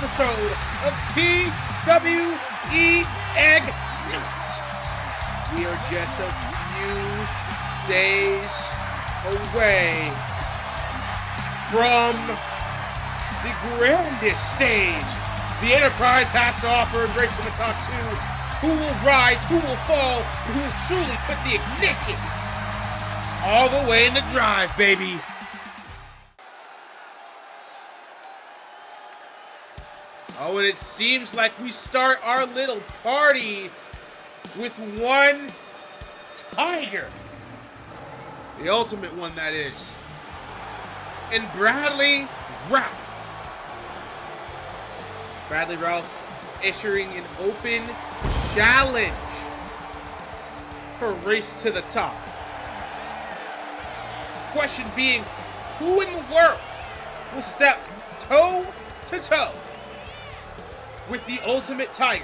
episode of PWE Egg Night. We are just a few days away from the grandest stage the Enterprise has to offer in Race to the Top 2. Who will rise, who will fall, and who will truly put the ignition all the way in the drive, baby. Oh, and it seems like we start our little party with one tiger. The ultimate one, that is. And Bradley Ralph. Bradley Ralph issuing an open challenge for Race to the Top. Question being, who in the world will step toe to toe with the ultimate tiger?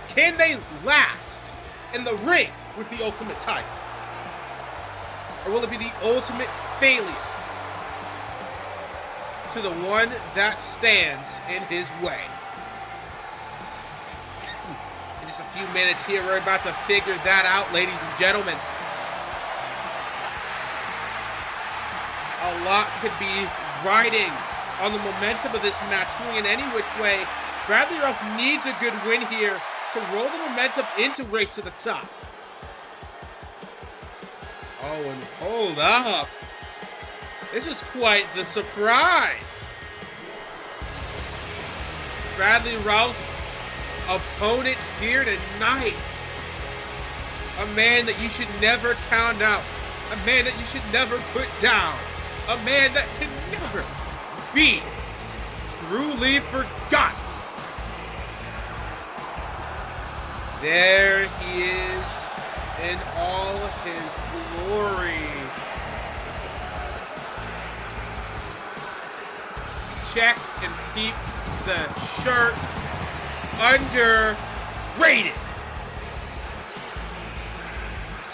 Can they last in the ring with the ultimate tiger? Or will it be the ultimate failure to the one that stands in his way? In just a few minutes here, we're about to figure that out, ladies and gentlemen. A lot could be riding on the momentum of this match, swinging any which way. Bradley Ralph needs a good win here to roll the momentum into Race to the Top. Oh, and hold up. This is quite the surprise. Bradley Ralph's opponent here tonight. A man that you should never count out. A man that you should never put down. A man that can never be truly forgotten. There he is in all his glory. Check and keep the shirt underrated.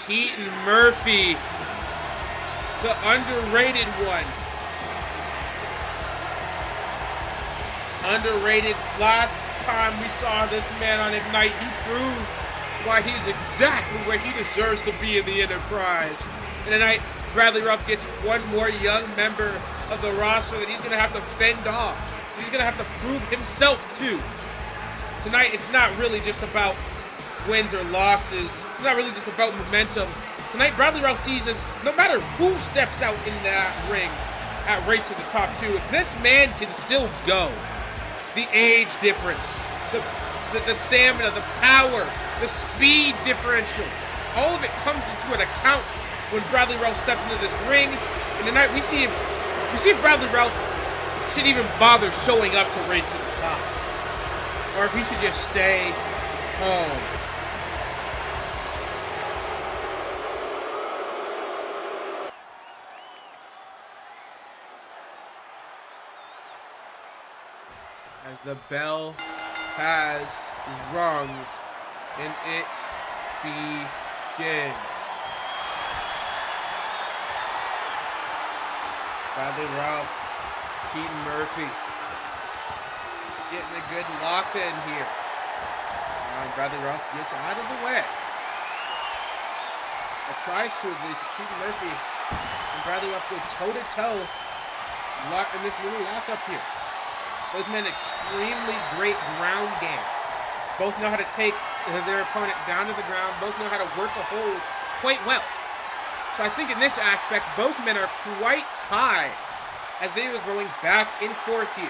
Keaton Murphy, the underrated one. Underrated. Last time we saw this man on Ignite, he proved why he's exactly where he deserves to be in the Enterprise. And tonight, Bradley Ralph gets one more young member of the roster that he's going to have to fend off. So he's going to have to prove himself to. Tonight, it's not really just about wins or losses. It's not really just about momentum. Tonight, Bradley Ralph sees us, no matter who steps out in that ring at Race to the Top 2, if this man can still go, the age difference, the stamina, the power, the speed differential, all of it comes into an account when Bradley Ralph steps into this ring. And tonight we see if Bradley Ralph should even bother showing up to Race to the Top, or if he should just stay home. As the bell has rung and it begins. Bradley Ralph, Keaton Murphy getting a good lock in here. And Bradley Ralph gets out of the way. Or tries to at least. As Keaton Murphy and Bradley Ralph go toe-to-toe in this little lockup here. Both men extremely great ground game. Both know how to take their opponent down to the ground. Both know how to work a hold quite well. So I think in this aspect, both men are quite tied as they are going back and forth here.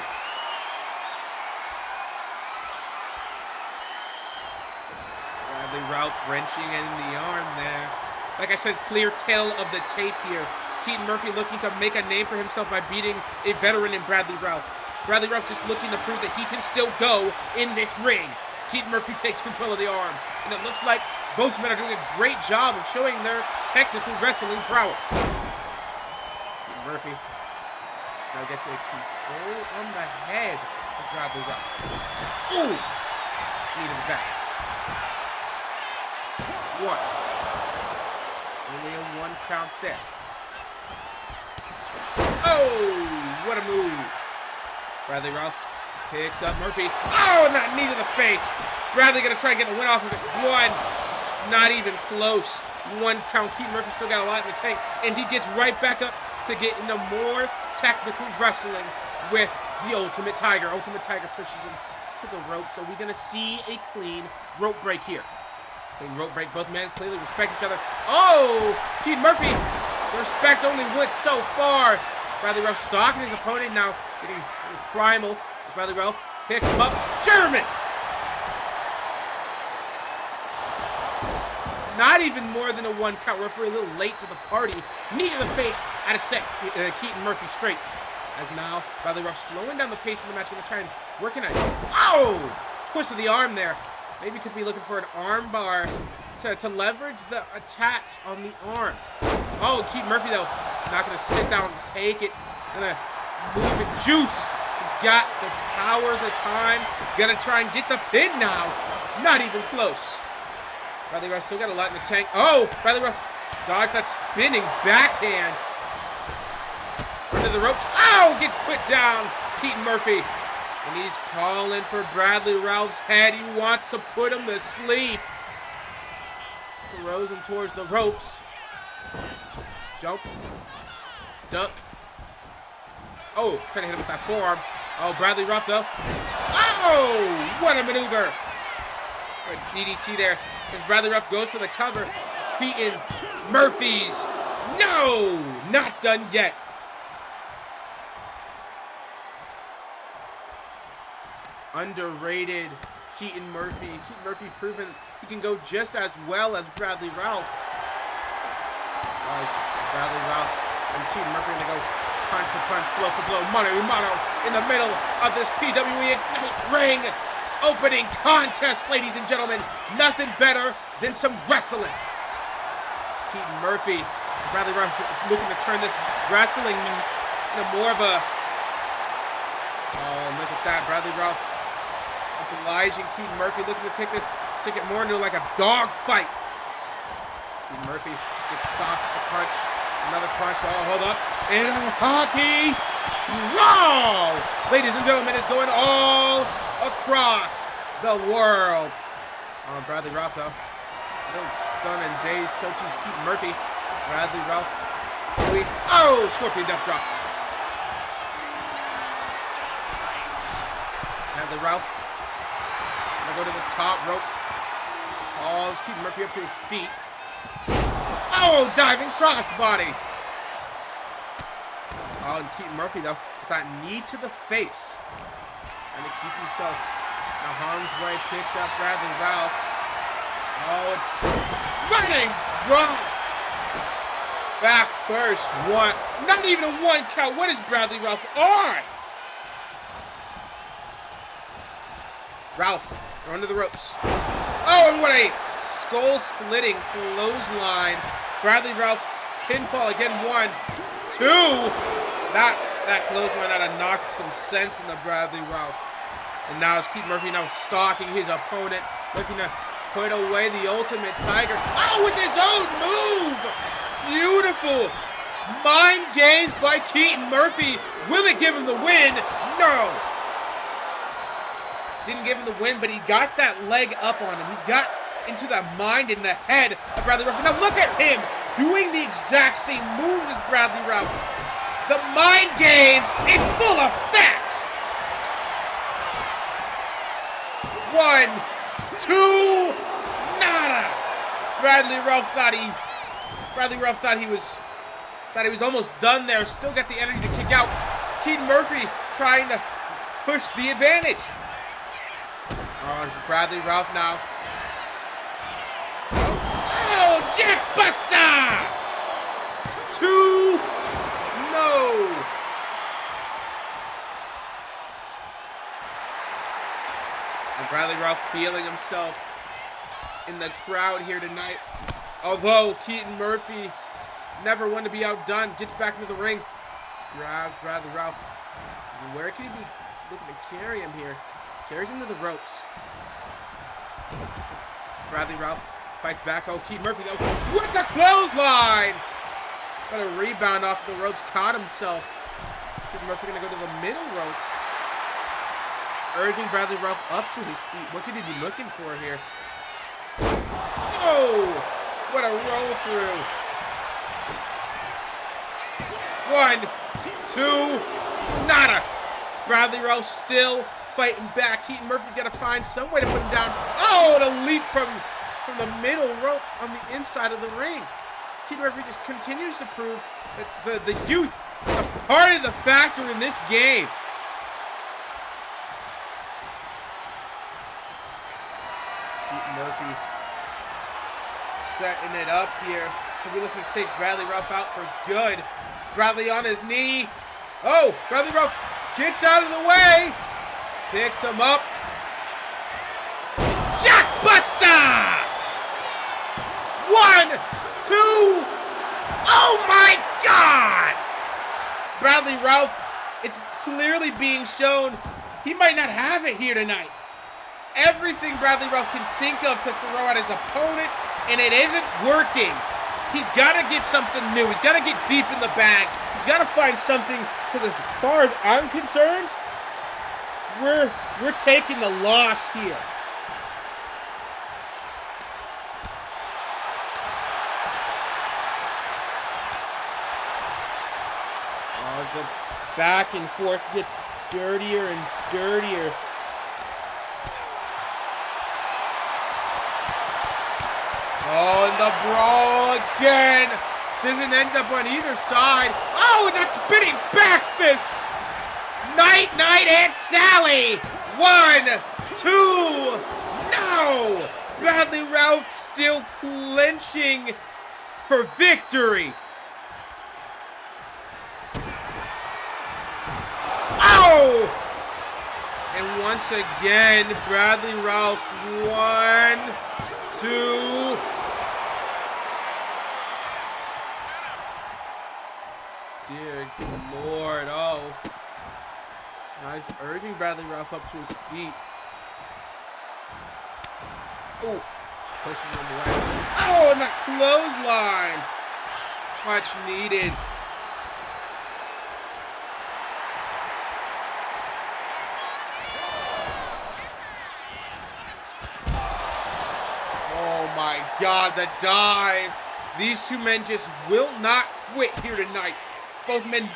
Bradley Ralph wrenching in the arm there. Like I said, clear tail of the tape here. Keaton Murphy looking to make a name for himself by beating a veteran in Bradley Ralph. Bradley Ralph just looking to prove that he can still go in this ring. Keaton Murphy takes control of the arm, and it looks like both men are doing a great job of showing their technical wrestling prowess. Keaton Murphy now gets a control on the head of Bradley Ralph. Ooh! Knee to the back. One. Only a one count there. Oh! What a move. Bradley Ralph Picks up Murphy. Oh, not knee to the face. Bradley gonna try and get the win off of it. One. Not even close. 1 count. Keaton Murphy still got a lot in the tank. And he gets right back up to get into more technical wrestling with the Ultimate Tiger. Ultimate Tiger pushes him to the rope. So we're gonna see a clean rope break here. Clean rope break. Both men clearly respect each other. Oh! Keaton Murphy. The respect only went so far. Bradley Ralph stalking his opponent now. Getting primal. Bradley Ralph picks him up. German! Not even more than a 1 count. Referee a little late to the party. Knee to the face out of set. Keaton Murphy straight. As now Bradley Ralph slowing down the pace of the match. Going to try and work in a... Oh! Twist of the arm there. Maybe could be looking for an arm bar to leverage the attacks on the arm. Oh, Keaton Murphy though. Not going to sit down and take it. Going to move and juice. He's got the power, the time. Going to try and get the pin now. Not even close. Bradley Ralph still got a lot in the tank. Oh, Bradley Ralph dodged that spinning backhand. Under the ropes. Oh, gets put down. Keaton Murphy. And he's calling for Bradley Ralph's head. He wants to put him to sleep. Throws him towards the ropes. Jump. Duck. Oh, trying to hit him with that forearm. Oh, Bradley Ralph though. Oh, what a maneuver. A DDT there. As Bradley Ralph goes for the cover. Keaton Murphy's. No! Not done yet. Underrated Keaton Murphy. Keaton Murphy proven he can go just as well as Bradley Ralph. As Bradley Ralph and Keaton Murphy going to go punch for punch, blow for blow, mano a mano in the middle of this PWE Ignite ring. Opening contest, ladies and gentlemen. Nothing better than some wrestling. It's Keaton Murphy. Bradley Ralph looking to turn this wrestling into more of a... Oh, look at that. Bradley Ralph obliging Keaton Murphy, looking to take it more into like a dog fight. Keaton Murphy gets stopped. A punch. Another punch. Oh, hold up. And a hockey roll. Ladies and gentlemen, it's going all across the world. Oh, Bradley Ralph though. A little stunning days. So too's Keaton Murphy. Bradley Ralph. Oh, Scorpion Death Drop. Bradley Ralph. Gonna go to the top rope. Calls Keaton Murphy up to his feet. Oh, diving crossbody. Oh, and Keaton Murphy though, with that knee to the face. Trying to keep himself in harm's way, picks up Bradley Ralph. Oh, running drop. Back first, one. Not even a 1 count. What is Bradley Ralph on? Ralph, under the ropes. Oh, and what a skull-splitting clothesline. Bradley Ralph, pinfall again. 1, 2. That clothesline had knocked some sense into Bradley Ralph. And now it's Keaton Murphy now stalking his opponent, looking to put away the Ultimate Tiger. Oh, with his own move! Beautiful! Mind games by Keaton Murphy. Will it give him the win? No! Didn't give him the win, but he got that leg up on him. He's got into the mind and the head of Bradley Ralph. Now look at him doing the exact same moves as Bradley Ralph. The mind games in full effect. 1, 2, nada. Bradley Ralph thought he was almost done there. Still got the energy to kick out. Keaton Murphy trying to push the advantage. Oh, it's Bradley Ralph now. Oh, Jack Buster! 2, no. And Bradley Ralph feeling himself in the crowd here tonight. Although Keaton Murphy never one to be outdone, gets back into the ring. Grabs Bradley Ralph. Where can he be looking to carry him here? Carries him to the ropes. Bradley Ralph fights back. Oh, Keaton Murphy though. With the clothesline! Got a rebound off the ropes. Caught himself. Keaton Murphy gonna go to the middle rope. urging Bradley Ralph up to his feet. What could he be looking for here? Oh! What a roll through. 1, 2, nada. Bradley Ralph still fighting back. Keaton Murphy's got to find some way to put him down. Oh, and a leap from the middle rope on the inside of the ring. Keaton Murphy just continues to prove that the youth is a part of the factor in this game. Keaton Murphy setting it up here. He'll be looking to take Bradley Ralph out for good. Bradley on his knee. Oh, Bradley Ralph gets out of the way. Picks him up. Jackbuster! 1, 2. Oh my God! Bradley Ralph is clearly being shown he might not have it here tonight. Everything Bradley Ralph can think of to throw at his opponent, and it isn't working. He's got to get something new. He's got to get deep in the bag. He's got to find something, because as far as I'm concerned, we're taking the loss here. As the back and forth gets dirtier and dirtier. Oh, and the brawl again. Doesn't end up on either side. Oh, and that spinning back fist. Night, Night, Aunt Sally. 1, 2. No! Bradley Ralph still clinching for victory. Oh! And once again, Bradley Ralph, 1, 2. Dear Lord, oh. Now he's urging Bradley Ralph up to his feet. Ooh, pushes him away. Oh, and that clothesline. Much needed. Oh my God, the dive. These two men just will not quit here tonight. Both men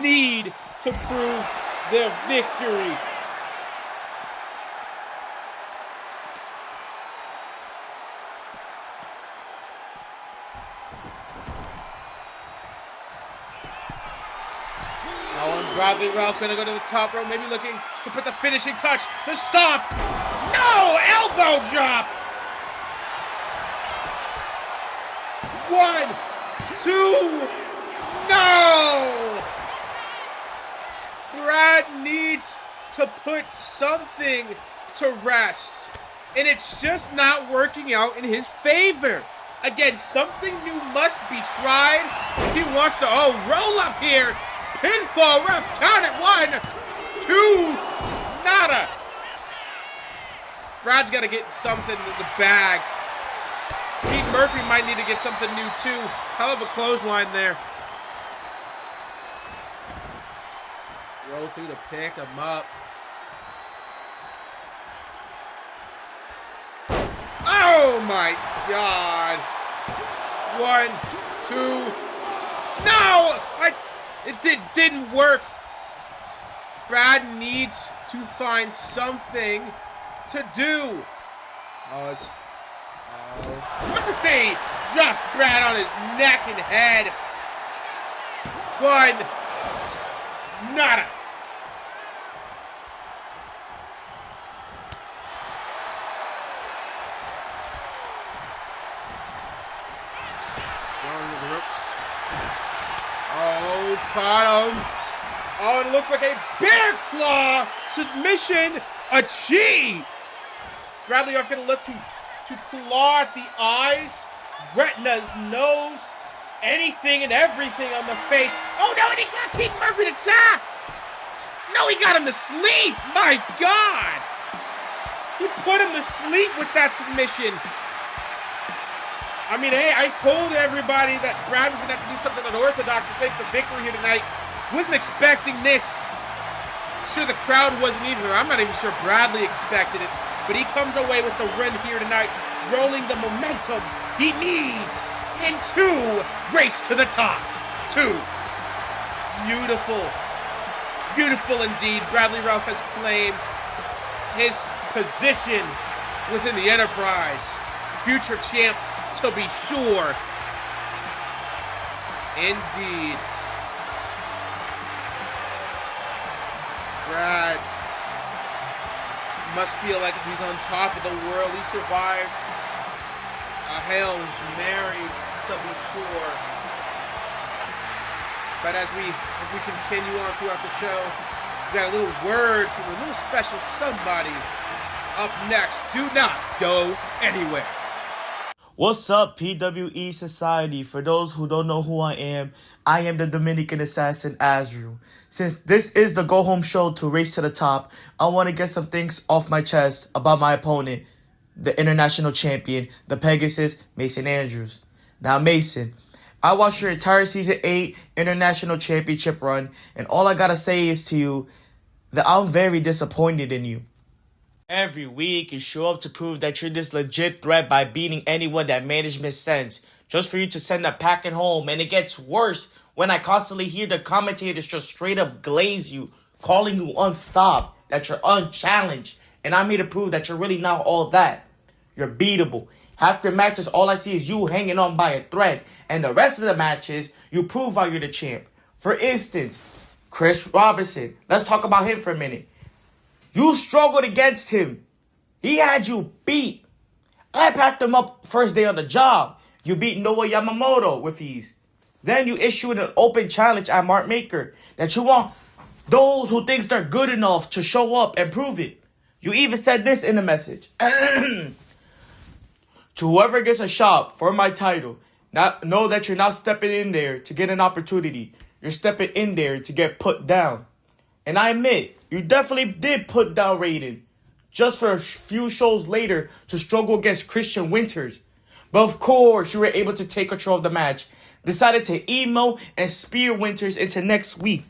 need to prove their victory. Oh, and Bradley Ralph gonna go to the top rope, maybe looking to put the finishing touch. The stomp. No! Elbow drop! 1, 2. No! Brad needs to put something to rest, and it's just not working out in his favor. Again, something new must be tried if he wants to, roll up here. Pinfall, ref, count it. 1, 2, nada. Brad's got to get something in the bag. Pete Murphy might need to get something new too. Hell of a clothesline there. Roll through to pick him up. Oh my God. 1, 2. No! It didn't work. Brad needs to find something to do. Murphy drops Brad on his neck and head. 1, nada. Going to the ropes. Oh, caught him. Oh, and it looks like a bear claw submission achieved. Bradley Ralph going to look to claw at the eyes, retinas, nose, anything and everything on the face. Oh no, and he got Keaton Murphy to tap. No, he got him to sleep. My God. He put him to sleep with that submission. I mean, hey, I told everybody that Brad was going to have to do something unorthodox to take the victory here tonight. Wasn't expecting this. sure the crowd wasn't either. I'm not even sure Bradley expected it. But he comes away with the win here tonight, rolling the momentum he needs into Race to the Top 2. Beautiful. Beautiful indeed. Bradley Ralph has claimed his position within the Enterprise. Future champ to be sure. Indeed. Brad must feel like he's on top of the world. He survived a Hail Mary, to be sure. But as we continue on throughout the show, we got a little word from a little special somebody up next. Do not go anywhere. What's up, PWE Society? For those who don't know who I am the Dominican assassin Azrael. Since this is the go home show to Race to the Top, I want to get some things off my chest about my opponent, the international champion, the Pegasus, Mason Andrews. Now, Mason, I watched your entire Season 8 International Championship run, and all I gotta say is to you that I'm very disappointed in you. Every week, you show up to prove that you're this legit threat by beating anyone that management sends, just for you to send a packing home. And it gets worse when I constantly hear the commentators just straight up glaze you, calling you unstopped, that you're unchallenged. And I'm here to prove that you're really not all that. You're beatable. Half your matches, all I see is you hanging on by a thread. And the rest of the matches, you prove how you're the champ. For instance, Chris Robinson. Let's talk about him for a minute. You struggled against him. He had you beat. I packed him up first day on the job. You beat Noah Yamamoto with ease. Then you issued an open challenge at Mark Maker that you want those who thinks they're good enough to show up and prove it. You even said this in the message. To whoever gets a shot for my title, know that you're not stepping in there to get an opportunity. You're stepping in there to get put down. And I admit, you definitely did put down Raiden, just for a few shows later to struggle against Christian Winters. But of course, you were able to take control of the match, decided to emo and spear Winters into next week.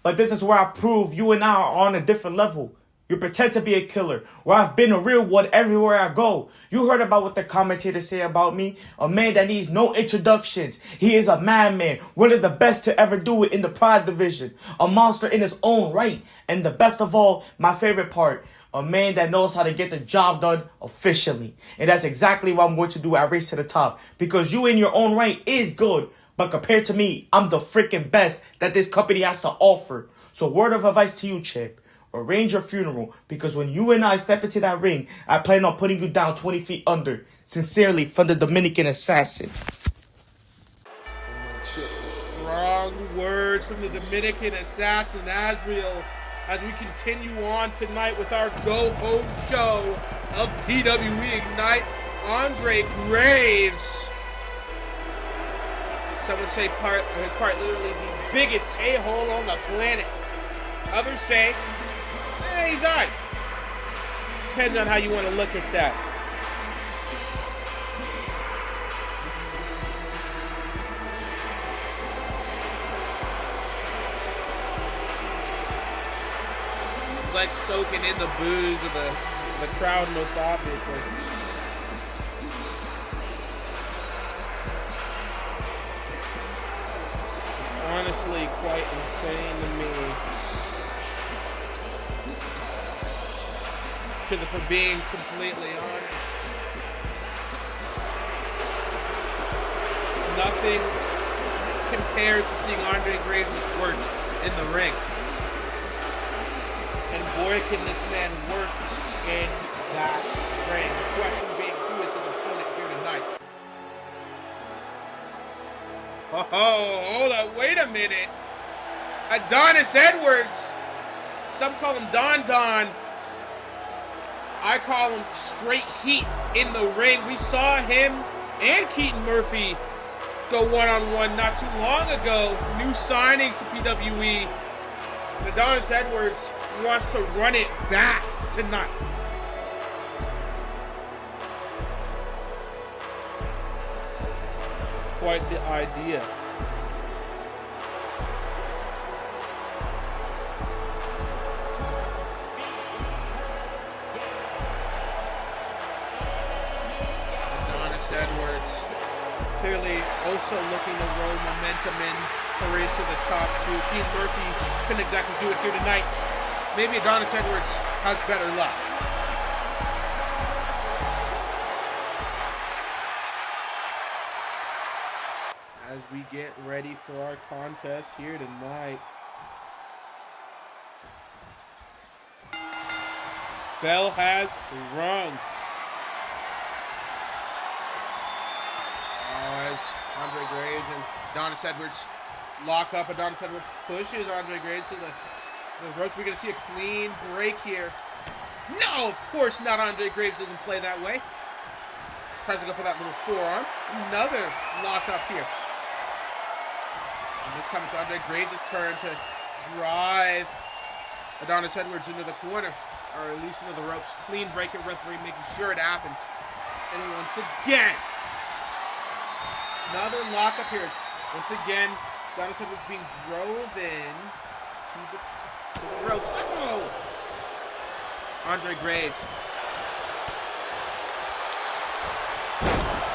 But this is where I prove you and I are on a different level. You pretend to be a killer, where I've been a real one everywhere I go. You heard about what the commentators say about me. A man that needs no introductions. He is a madman, one of the best to ever do it in the Pride division. A monster in his own right. And the best of all, my favorite part, a man that knows how to get the job done officially. And that's exactly what I'm going to do at Race to the Top. Because you in your own right is good. But compared to me, I'm the freaking best that this company has to offer. So word of advice to you, champ. Arrange your funeral, because when you and I step into that ring, I plan on putting you down 20 feet under. Sincerely, from the Dominican assassin. Strong words from the Dominican assassin Azrael as we continue on tonight with our go-home show of PWE Ignite. Andre Graves, some would say quite literally the biggest a-hole on the planet. Others say, he's all right. Depends on how you want to look at that. Like soaking in the booze of the crowd, most obviously. It's honestly quite insane to me. Because if we're being completely honest, nothing compares to seeing Andre Graves' work in the ring. And boy, can this man work in that ring. The question being, who is his opponent here tonight? Oh, hold up, wait a minute. Adonis Edwards. Some call him Don Don. I call him straight heat in the ring. We saw him and Keaton Murphy go one-on-one not too long ago. New signings to PWE. And Adonis Edwards wants to run it back tonight. Quite the idea. Edwards clearly also looking to roll momentum in a race to the top two. Keith Murphy couldn't exactly do it here tonight. Maybe Adonis Edwards has better luck. As we get ready for our contest here tonight. Bell has rung. As Andre Graves and Adonis Edwards lock up. Adonis Edwards pushes Andre Graves to the ropes. We're going to see a clean break here. No, of course not. Andre Graves doesn't play that way. Tries to go for that little forearm. Another lock up here. And this time it's Andre Graves' turn to drive Adonis Edwards into the corner, or at least into the ropes. Clean break here, referee making sure it happens. And once again, another lock up here. Once again, Adonis Edwards being drove in to the ropes. Oh! Andre Graves.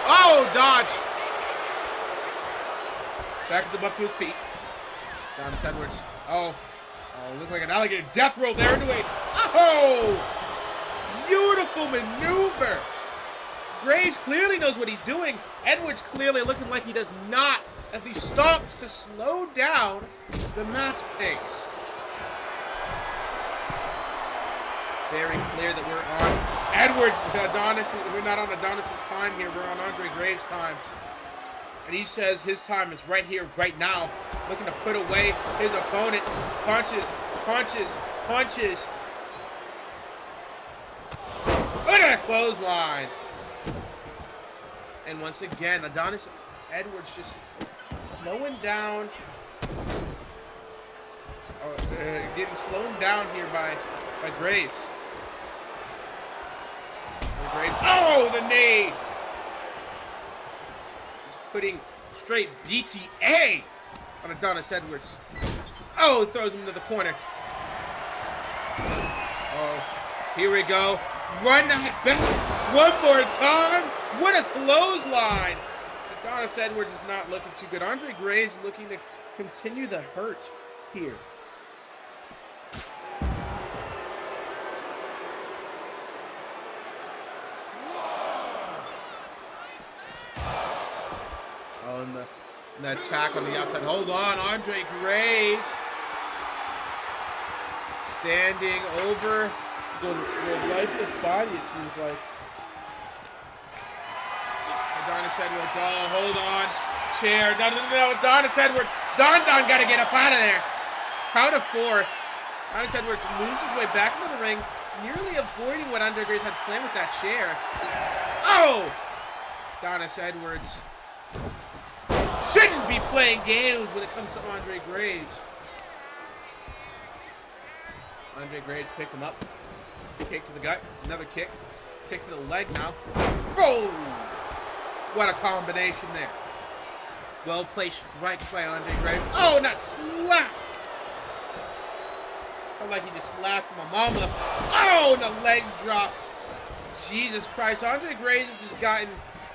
Oh, dodge! Back him up to his feet. Adonis Edwards. Oh, looked like an alligator death roll there into a... Oh! Beautiful maneuver! Graves clearly knows what he's doing. Edwards clearly looking like he does not, as he stops to slow down the match pace. Very clear that we're on Edwards, Adonis. We're not on Adonis's time here. We're on Andre Graves' time. And he says his time is right here, right now. Looking to put away his opponent. Punches, punches, punches. Look at a clothesline. And once again, Adonis Edwards just slowing down. Getting slowed down here by Graves. Graves. Oh, the knee! He's putting straight BTA on Adonis Edwards. Oh, throws him into the corner. Oh, here we go. Run that back one more time. What a clothesline. Adonis Edwards is not looking too good. Andre Graves looking to continue the hurt here. Oh, and the attack on the outside. Hold on, Andre Graves standing over the lifeless body, it seems like. Adonis Edwards, oh, hold on. Chair, no, Adonis Edwards. Don got to get up out of there. Count of four. Adonis Edwards moves his way back into the ring, nearly avoiding what Andre Graves had planned with that chair. Oh! Adonis Edwards shouldn't be playing games when it comes to Andre Graves. Andre Graves picks him up. Kick to the gut. Another kick. Kick to the leg now. Oh! What a combination there. Well-placed strikes by Andre Graves. Oh, not slap! Felt like he just slapped my mama. Oh, and a leg drop. Jesus Christ. Andre Graves has just gotten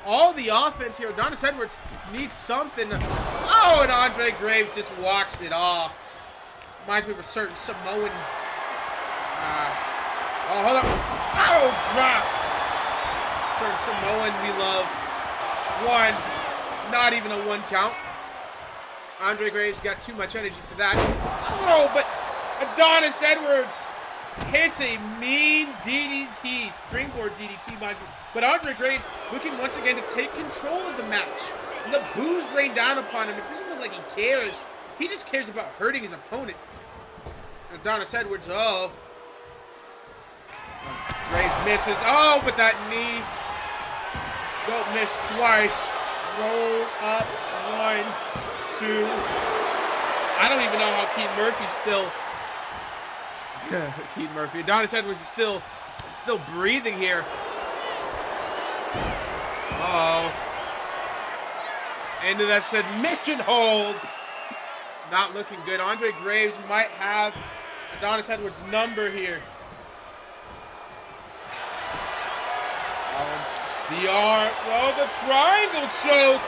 all the offense here. Adonis Edwards needs something. Oh, and Andre Graves just walks it off. Reminds me of a certain Samoan. Oh, hold up. Oh, dropped. Certain Samoan we love. One. Not even a one count. Andre Graves got too much energy for that. Oh, but Adonis Edwards hits a mean DDT, springboard DDT, mind you. But Andre Graves looking once again to take control of the match. And the boos rain down upon him. It doesn't look like he cares. He just cares about hurting his opponent. And Adonis Edwards, oh. Graves misses. Oh, but that knee. Don't miss twice. Roll up. 1, 2. I don't even know how Keith Murphy's still. Keith Murphy. Adonis Edwards is still breathing here. Uh-oh. Into that submission hold. Not looking good. Andre Graves might have Adonis Edwards' number here. The arm, oh, the triangle choke.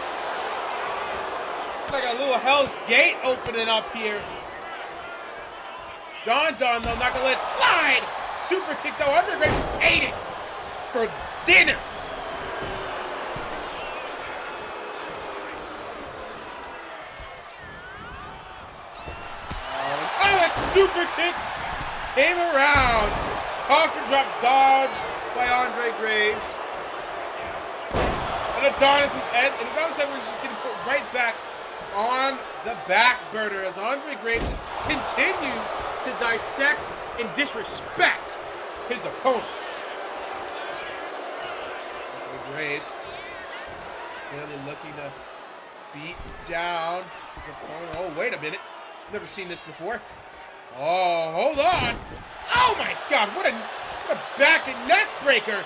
Like a little Hell's Gate opening up here. Don, though, not gonna let it slide. Super kick, though. Andre Graves just ate it for dinner. Oh, that super kick came around. Coffin drop dodge by Andre Graves. And Adonis was just getting put right back on the back burner as Andre Graves just continues to dissect and disrespect his opponent. Graves really looking to beat down his opponent. Oh, wait a minute. Never seen this before. Oh, hold on. Oh my God, what a back and neck breaker.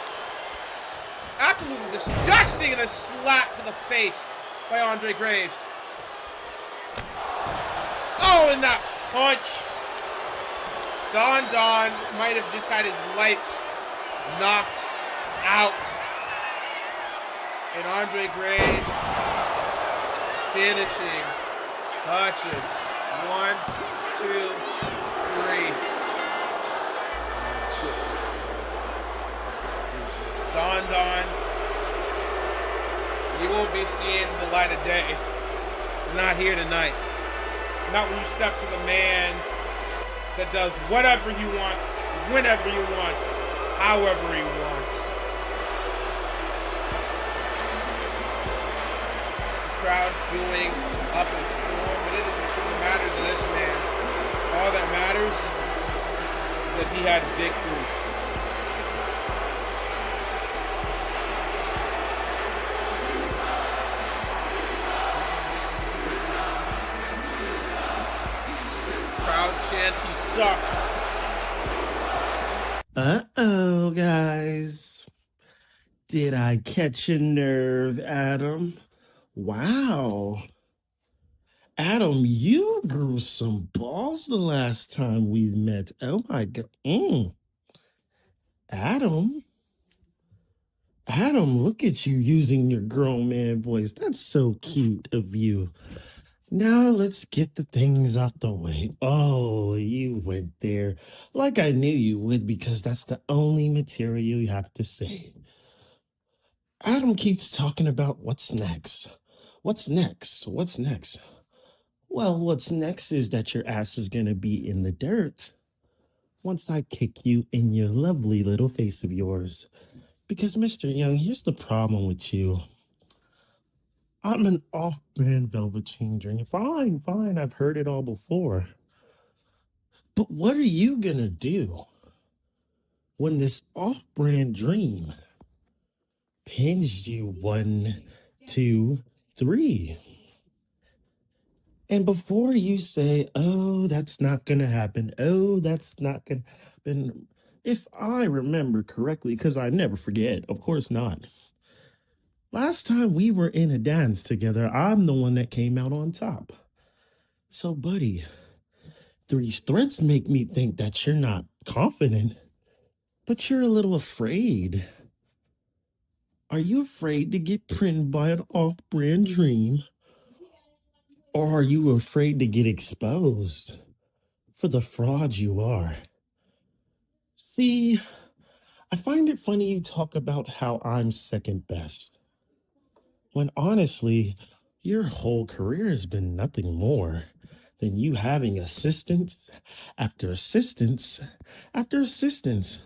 Absolutely disgusting, and a slap to the face by Andre Graves. Oh, and that punch. Don might have just had his lights knocked out. And Andre Graves finishing touches. 1, 2, 3. Don, you won't be seeing the light of day. Not here tonight. Not when you step to the man that does whatever he wants, whenever he wants, however he wants. The crowd booing up a storm, but it doesn't seem to matter to this man. All that matters is that he had victory. Chance he sucks. Uh-oh, guys. Did I catch a nerve, Adam? Wow. Adam, you grew some balls the last time we met. Oh, my God. Adam, look at you using your grown man voice. That's so cute of you. Now let's get the things out the way. Oh, you went there like I knew you would, because that's the only material you have to say. Adam keeps talking about what's next. What's next? What's next? Well, what's next is that your ass is going to be in the dirt once I kick you in your lovely little face of yours. Because, Mr. Young, here's the problem with you. I'm an off-brand Velveteen Dream. Fine, I've heard it all before. But what are you gonna do when this off-brand dream pins you 1, 2, 3? And before you say, oh, that's not gonna happen, oh, that's not gonna happen, if I remember correctly, because I never forget, of course not. Last time we were in a dance together, I'm the one that came out on top. So, buddy, these threats make me think that you're not confident, but you're a little afraid. Are you afraid to get pinned by an off-brand dream? Or are you afraid to get exposed for the fraud you are? See, I find it funny you talk about how I'm second best, when honestly, your whole career has been nothing more than you having assistance after assistance after assistance.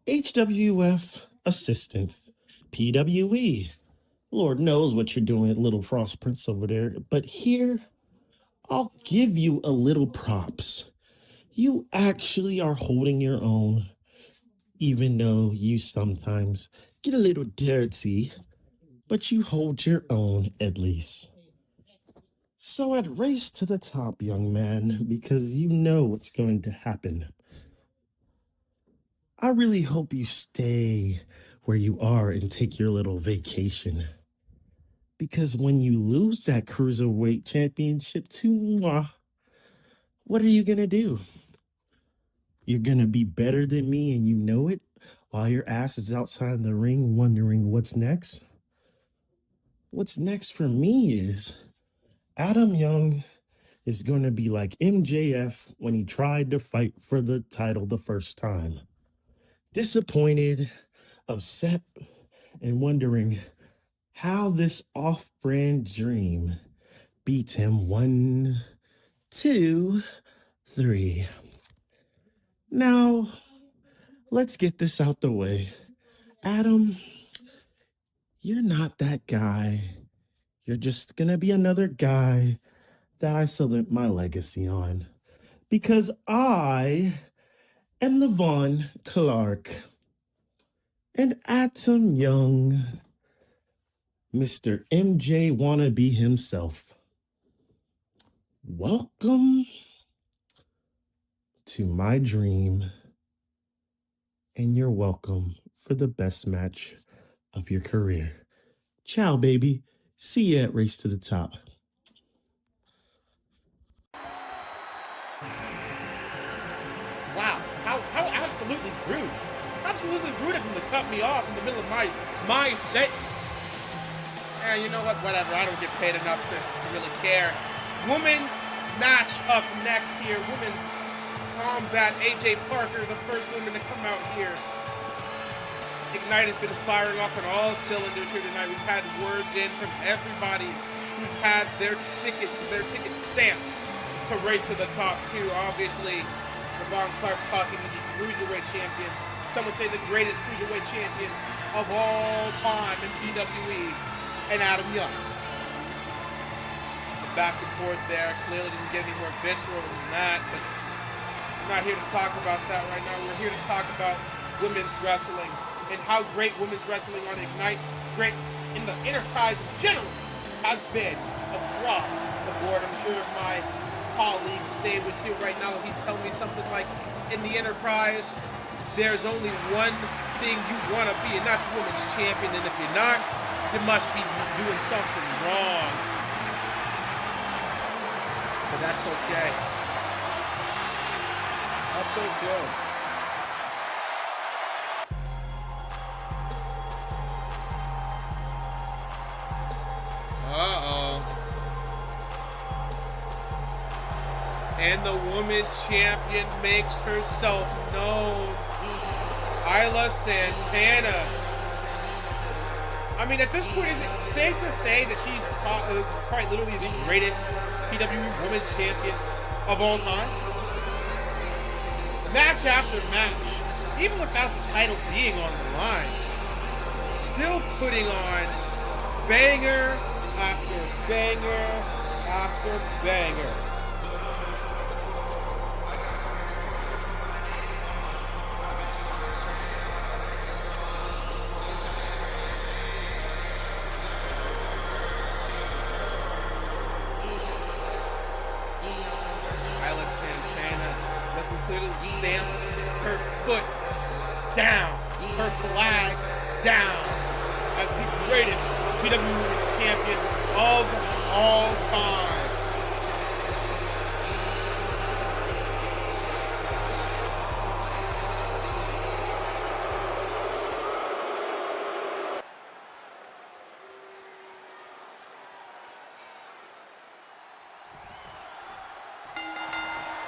HWF assistance, PWE. Lord knows what you're doing at Little Frost Prince over there, but here, I'll give you a little props. You actually are holding your own, even though you sometimes get a little dirty, but you hold your own at least. So I'd race to the top, young man, because you know what's going to happen. I really hope you stay where you are and take your little vacation. Because when you lose that cruiserweight championship to moi, what are you going to do? You're going to be better than me and you know it? while your ass is outside the ring wondering what's next? What's next for me is Adam Young is going to be like MJF when he tried to fight for the title the first time. Disappointed, upset, and wondering how this off-brand dream beats him 1, 2, 3. Now, let's get this out the way. Adam, you're not that guy. You're just gonna be another guy that I salute my legacy on. Because I am the Von Clark. And Adam Young, Mr. MJ wannabe himself. Welcome to my dream. And you're welcome for the best match of your career. Ciao, baby. See you at Race to the Top. Wow, how absolutely rude. Absolutely rude of him to cut me off in the middle of my sentence. And you know what? Whatever. I don't get paid enough to really care. Women's match up next here. Women's combat. AJ Parker, the first woman to come out here. Ignite has been firing off on all cylinders here tonight. We've had words in from everybody who's had their tickets stamped to Race to the Top too. Obviously, Von Clark talking to the Cruiserweight Champion. Some would say the greatest Cruiserweight Champion of all time in PWE, and Adam Young. The back and forth there clearly didn't get any more visceral than that, but we're not here to talk about that right now. We're here to talk about women's wrestling and how great women's wrestling on Ignite, great in the enterprise in general, has been across the board. I'm sure if my colleague Stave was here right now, he'd tell me something like, in the enterprise, there's only one thing you want to be, and that's women's champion, and if you're not, you must be doing something wrong. But that's okay. That's okay. Uh-oh. And the women's champion makes herself known. Isla Santana. I mean, at this point, is it safe to say that she's quite literally the greatest PWE women's champion of all time? Match after match, even without the title being on the line, still putting on banger after banger after banger. Stamp her foot down, her flag down as the greatest PWE Women's Champion of all time.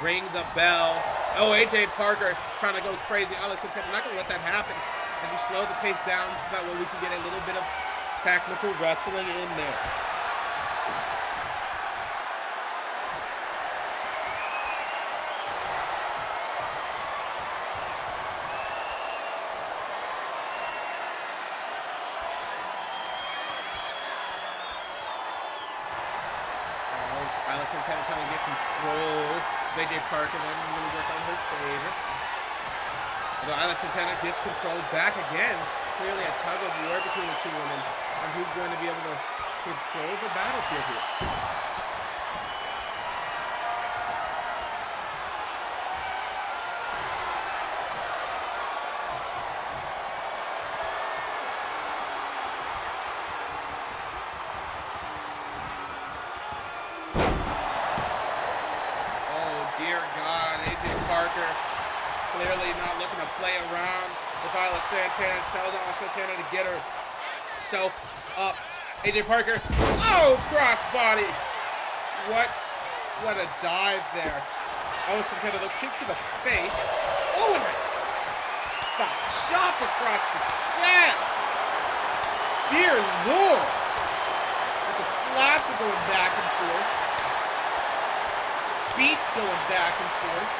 Ring the bell. Oh, AJ Parker trying to go crazy. Allison said, I'm not going to let that happen. And we slow the pace down so that way we can get a little bit of technical wrestling in there. Allison trying to get control. AJ Parker, that didn't really work on her favor. Although Isla Santana gets control back again. It's clearly a tug of war between the two women on who's going to be able to control the battlefield here. Dear God, AJ Parker clearly not looking to play around. If Isla Santana tells Isla Santana to get herself up. AJ Parker. Oh, crossbody. What a dive there. Isla Santana, the kick to the face. Oh, and a chop across the chest. Dear Lord. But the slaps are going back and forth. Beats going back and forth.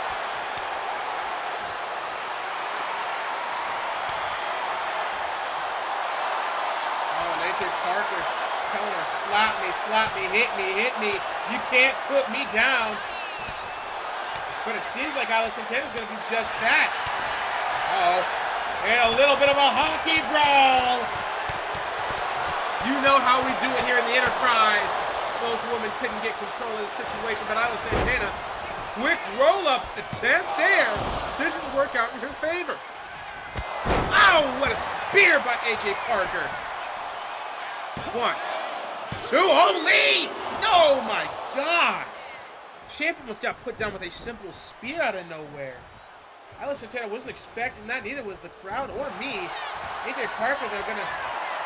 Oh, and AJ Parker telling her, slap me, hit me. You can't put me down. But it seems like Isla Santana's going to do just that. Uh-oh. And a little bit of a hockey brawl. You know how we do it here in the Enterprise. Both women couldn't get control of the situation, but Isla Santana, quick roll-up attempt there. Doesn't work out in her favor. Oh, what a spear by AJ Parker. 1, 2, holy! Oh my God! Champ almost got put down with a simple spear out of nowhere. Isla Santana wasn't expecting that, neither was the crowd or me. AJ Parker, they're gonna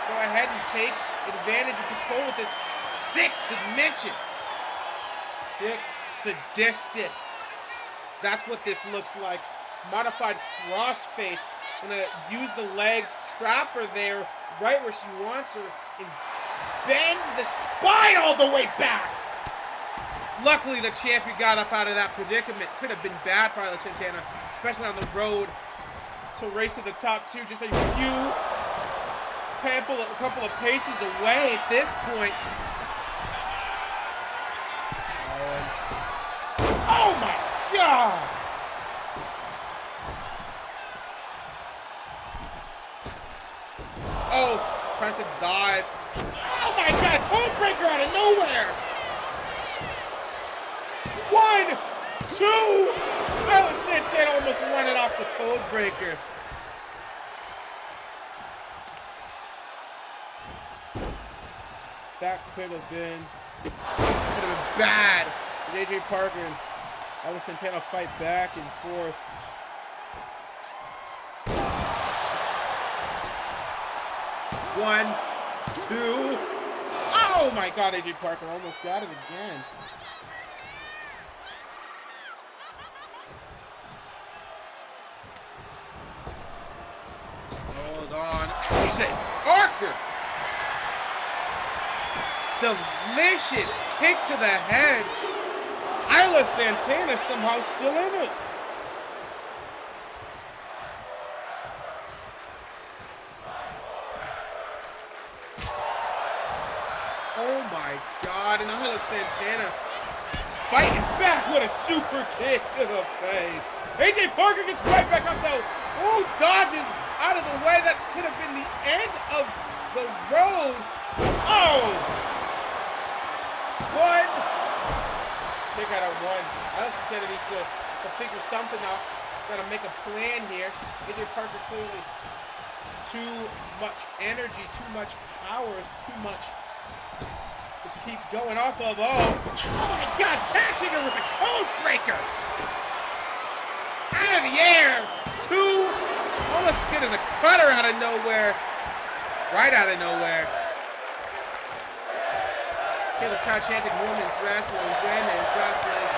go ahead and take advantage and control with this sick submission. Sick, sadistic. That's what this looks like. Modified crossface. Gonna use the legs, trap her there, right where she wants her, and bend the spine all the way back. Luckily, the champion got up out of that predicament. Could have been bad for Isla Santana, especially on the road to race to the top 2. Just a couple of paces away at this point. Oh my God! Oh, tries to dive. Oh my God, code breaker out of nowhere! 1, 2! Isla Santana almost won it off the code breaker. That could have been bad. AJ Parker and Isla Santana fight back and forth. One, two. Oh my God, AJ Parker almost got it again. Hold on. AJ Parker. Delicious kick to the head. Isla Santana somehow still in it. Oh my God, and Isla Santana fighting back with a super kick to the face. AJ Parker gets right back up though. Oh, dodges out of the way. That could have been the end of the road. Oh! 1. Kick out of 1. Isla Santana needs to figure something out. Got to make a plan here. AJ Parker clearly too much energy, too much power, is too much to keep going off of. Oh my God, catching her with a code breaker. Out of the air. 2, almost as good as a cutter out of nowhere. Right out of nowhere. Hear the crowd chanting women's wrestling, women's wrestling.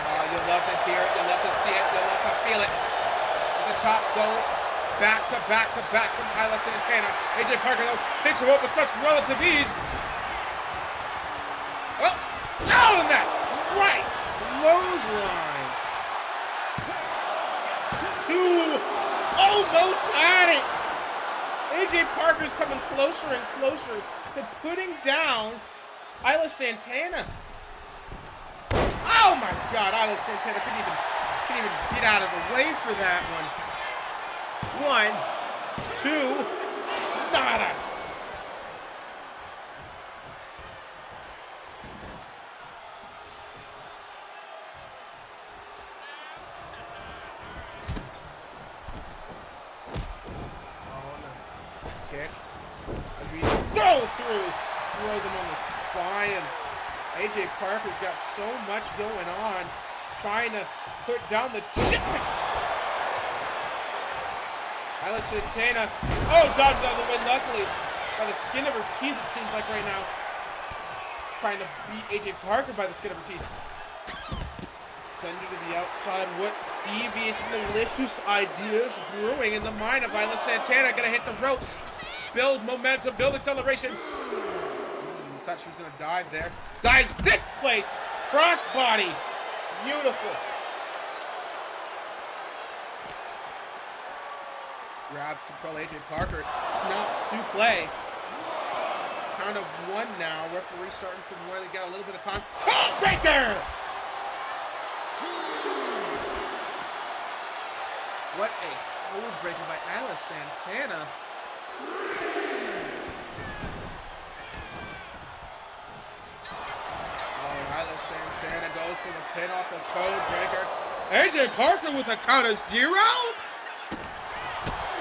Oh, you'll love to hear it, you'll love to see it, you'll love to feel it. The chops go back to back from Isla Santana. AJ Parker, though, picks her up with such relative ease. Oh, and that right clothesline. 2, almost at it. AJ Parker's coming closer and closer to putting down Isla Santana. Oh my God, Isla Santana couldn't even get out of the way for that one. 1, 2, nada. Kick. So through. Throws him on the spine. AJ Parker's got so much going on, trying to put down the chin. Isla Santana. Oh, dodged out of the way, luckily. By the skin of her teeth, it seems like right now. Trying to beat AJ Parker by the skin of her teeth. Send her to the outside. What devious, malicious ideas brewing in the mind of Isla Santana. Gonna hit the ropes. Build momentum, build acceleration. Thought she was gonna dive there. Dives this place! Crossbody! Beautiful. Grabs control AJ Parker. Snap suplex. Count of 1 now. Referee starting from where they got a little bit of time. Code breaker! What a code breaker by Isla Santana. Isla Santana goes for the pin off the code breaker. AJ Parker with a count of 0?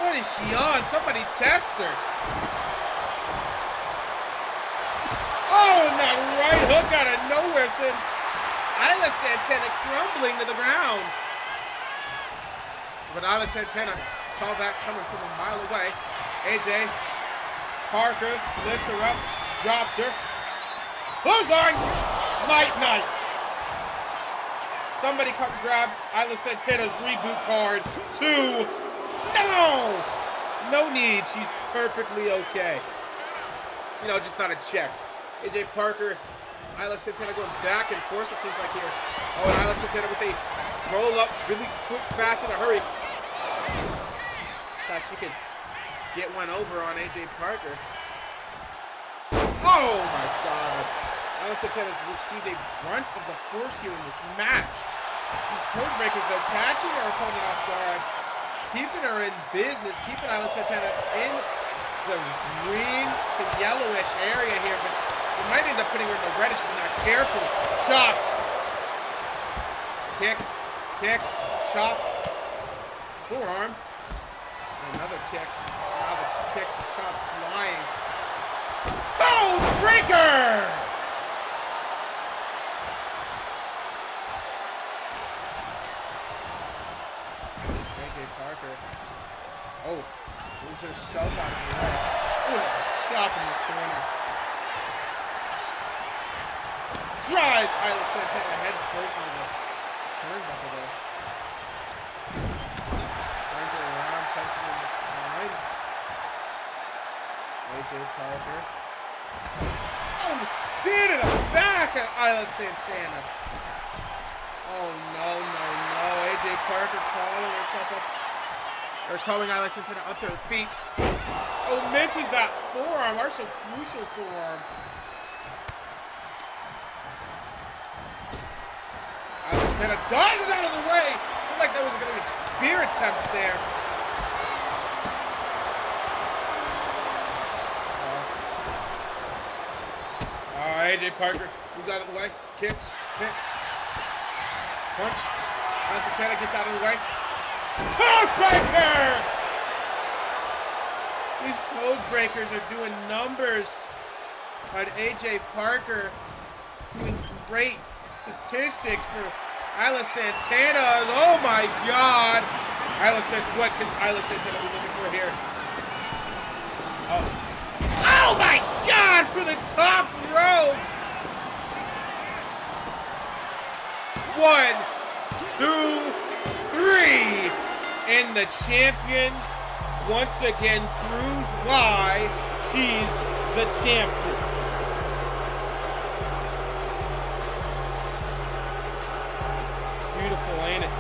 What is she on? Somebody test her. Oh, and that right hook out of nowhere sends Isla Santana crumbling to the ground. But Isla Santana saw that coming from a mile away. AJ Parker lifts her up, drops her. Clothesline! Night. Somebody come grab Isla Santana's reboot card. 2. No need. She's perfectly okay. You know, just not a check. AJ Parker, Isla Santana going back and forth, it seems like here. Oh, and Isla Santana with a roll up really quick, fast, in a hurry. Thought she could get one over on AJ Parker. Oh my God. Isla Santana has received a brunt of the force here in this match. These code breakers, though, catching her opponent off guard, keeping her in business, keeping Isla Santana in the green to yellowish area here, but it might end up putting her in the red if she's not careful. Chops. Kick, chop, forearm. Another kick. Now the kicks and chops flying. Code breaker! AJ Parker. Oh, moves herself out of the way. Oh, that shot in the corner. Drives Isla Santana head first on the turnbuckle there. Turns her around, punching in the spine. AJ Parker. Oh, the spear to the back of Isla Santana. Oh, no. AJ Parker calling herself up. Or calling Isla Santana up to her feet. Oh, misses that forearm. Our so crucial forearm. Isla Santana dodges out of the way. Looked like there was going to be a spear attempt there. AJ Parker moves out of the way. Kicks. Punch. Isla Santana gets out of the way. Code breaker! These code breakers are doing numbers on AJ Parker. Doing great statistics for Isla Santana. Oh my God! What can Isla Santana be looking for here? Oh my God! For the top rope! 1, 2, 3! And the champion once again proves why she's the champion. Beautiful, ain't it?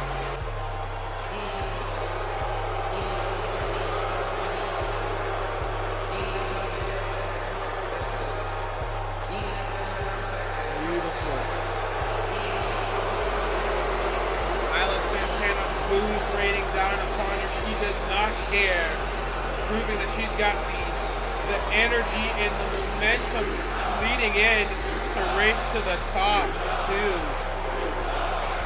Raining down upon her. She does not care, proving that she's got the energy and the momentum leading in to race to the top too.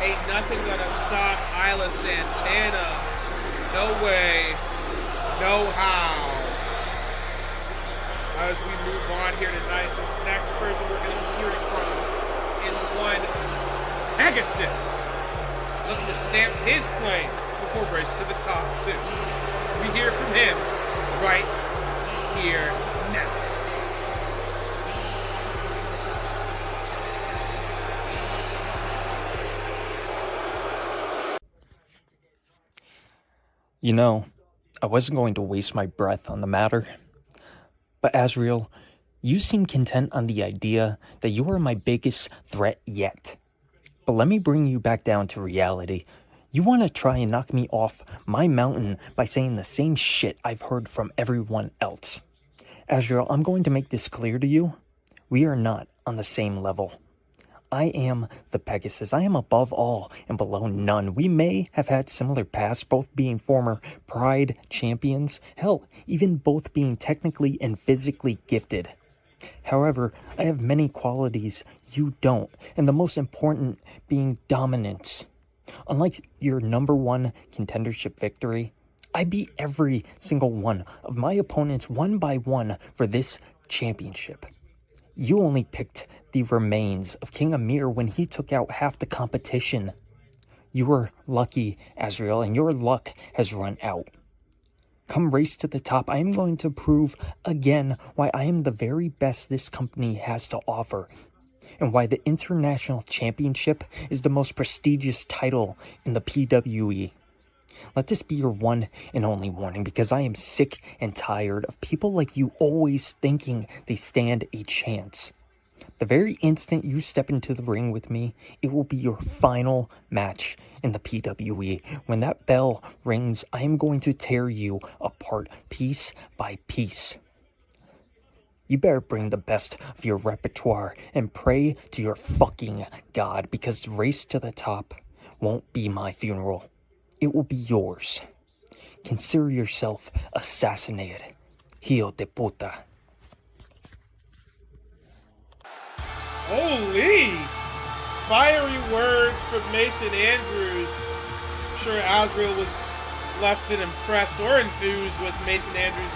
Ain't nothing gonna stop Isla Santana. No way, no how. As we move on here tonight, the next person we're gonna be hearing from is one Pegasus, looking to stamp his claim before race to the top too. We to hear from him right here next. You know, I wasn't going to waste my breath on the matter, but Azriel, you seem content on the idea that you are my biggest threat yet. But let me bring you back down to reality. You want to try and knock me off my mountain by saying the same shit I've heard from everyone else. Azriel, I'm going to make this clear to you. We are not on the same level. I am the Pegasus. I am above all and below none. We may have had similar pasts, both being former Pride champions. Hell, even both being technically and physically gifted. However, I have many qualities you don't, and the most important being dominance. Unlike your #1 contendership victory, I beat every single one of my opponents one by one for this championship. You only picked the remains of King Amir when he took out half the competition. You were lucky, Azriel, and your luck has run out. Come race to the top, I am going to prove again why I am the very best this company has to offer, and why the International Championship is the most prestigious title in the PWE. Let this be your one and only warning, because I am sick and tired of people like you always thinking they stand a chance. The very instant you step into the ring with me, it will be your final match in the PWE. When that bell rings, I am going to tear you apart piece by piece. You better bring the best of your repertoire and pray to your fucking God, because the race to the top won't be my funeral. It will be yours. Consider yourself assassinated. Hijo de puta. Holy! Fiery words from Mason Andrews. I'm sure Azriel was less than impressed or enthused with Mason Andrews'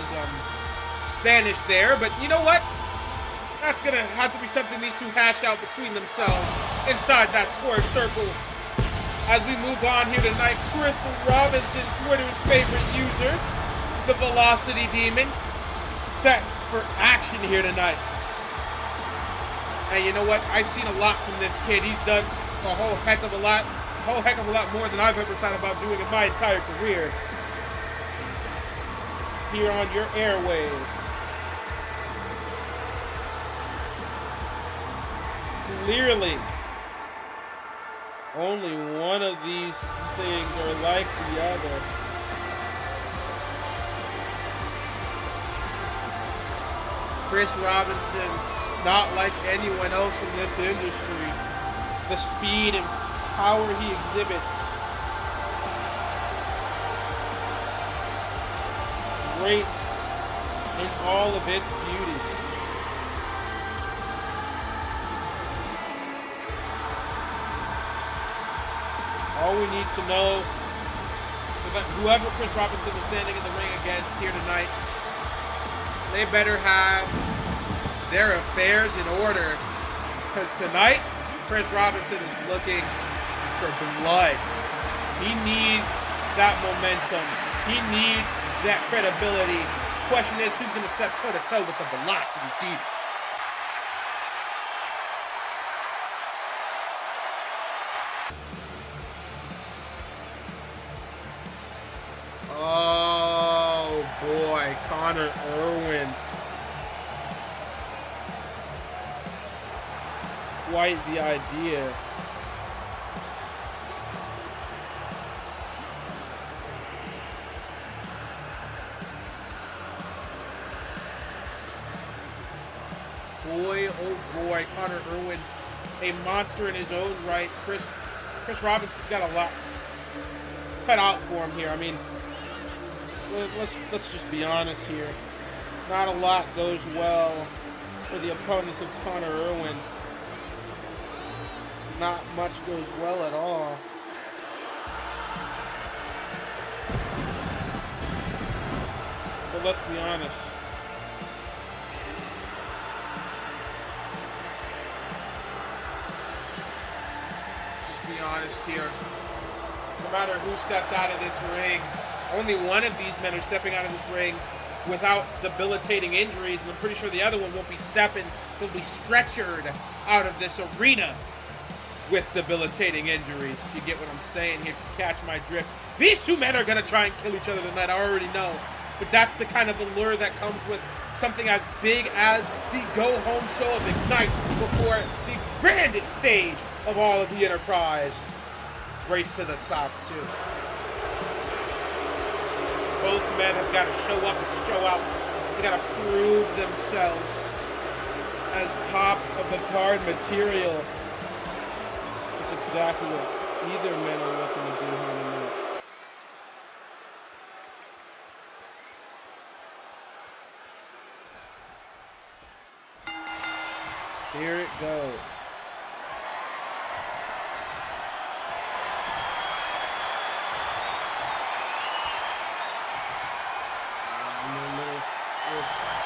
Spanish there, but you know what? That's gonna have to be something these two hash out between themselves inside that square circle. As we move on here tonight, Chris Robinson, Twitter's favorite user, the Velocity Demon, set for action here tonight. And you know what? I've seen a lot from this kid. He's done a whole heck of a lot more than I've ever thought about doing in my entire career. Here on your airwaves. Clearly, only one of these things are like the other. Chris Robinson, not like anyone else in this industry. The speed and power he exhibits. Great in all of its beauty. All we need to know is that whoever Chris Robinson is standing in the ring against here tonight, they better have their affairs in order, because tonight Chris Robinson is looking for blood. He needs that momentum. He needs that credibility. Question is, who's going to step toe-to-toe with the Velocity Demon? Oh boy, Connor Irwin. Quite the idea. Boy, oh boy, Connor Irwin, a monster in his own right. Chris Robinson's got a lot cut out for him here. I mean, let's just be honest here. Not a lot goes well for the opponents of Connor Irwin. Not much goes well at all. But let's be honest. Let's just be honest here. No matter who steps out of this ring, only one of these men are stepping out of this ring without debilitating injuries, and I'm pretty sure the other one won't be stepping. They'll be stretchered out of this arena with debilitating injuries, if you get what I'm saying here, if you catch my drift. These two men are going to try and kill each other tonight, I already know. But that's the kind of allure that comes with something as big as the go-home show of Ignite before the grandest stage of all of the Enterprise. Race to the top, too. Both men have got to show up and show out. They got to prove themselves as top of the card material. That's exactly what either men are looking to do here tonight. Here it goes.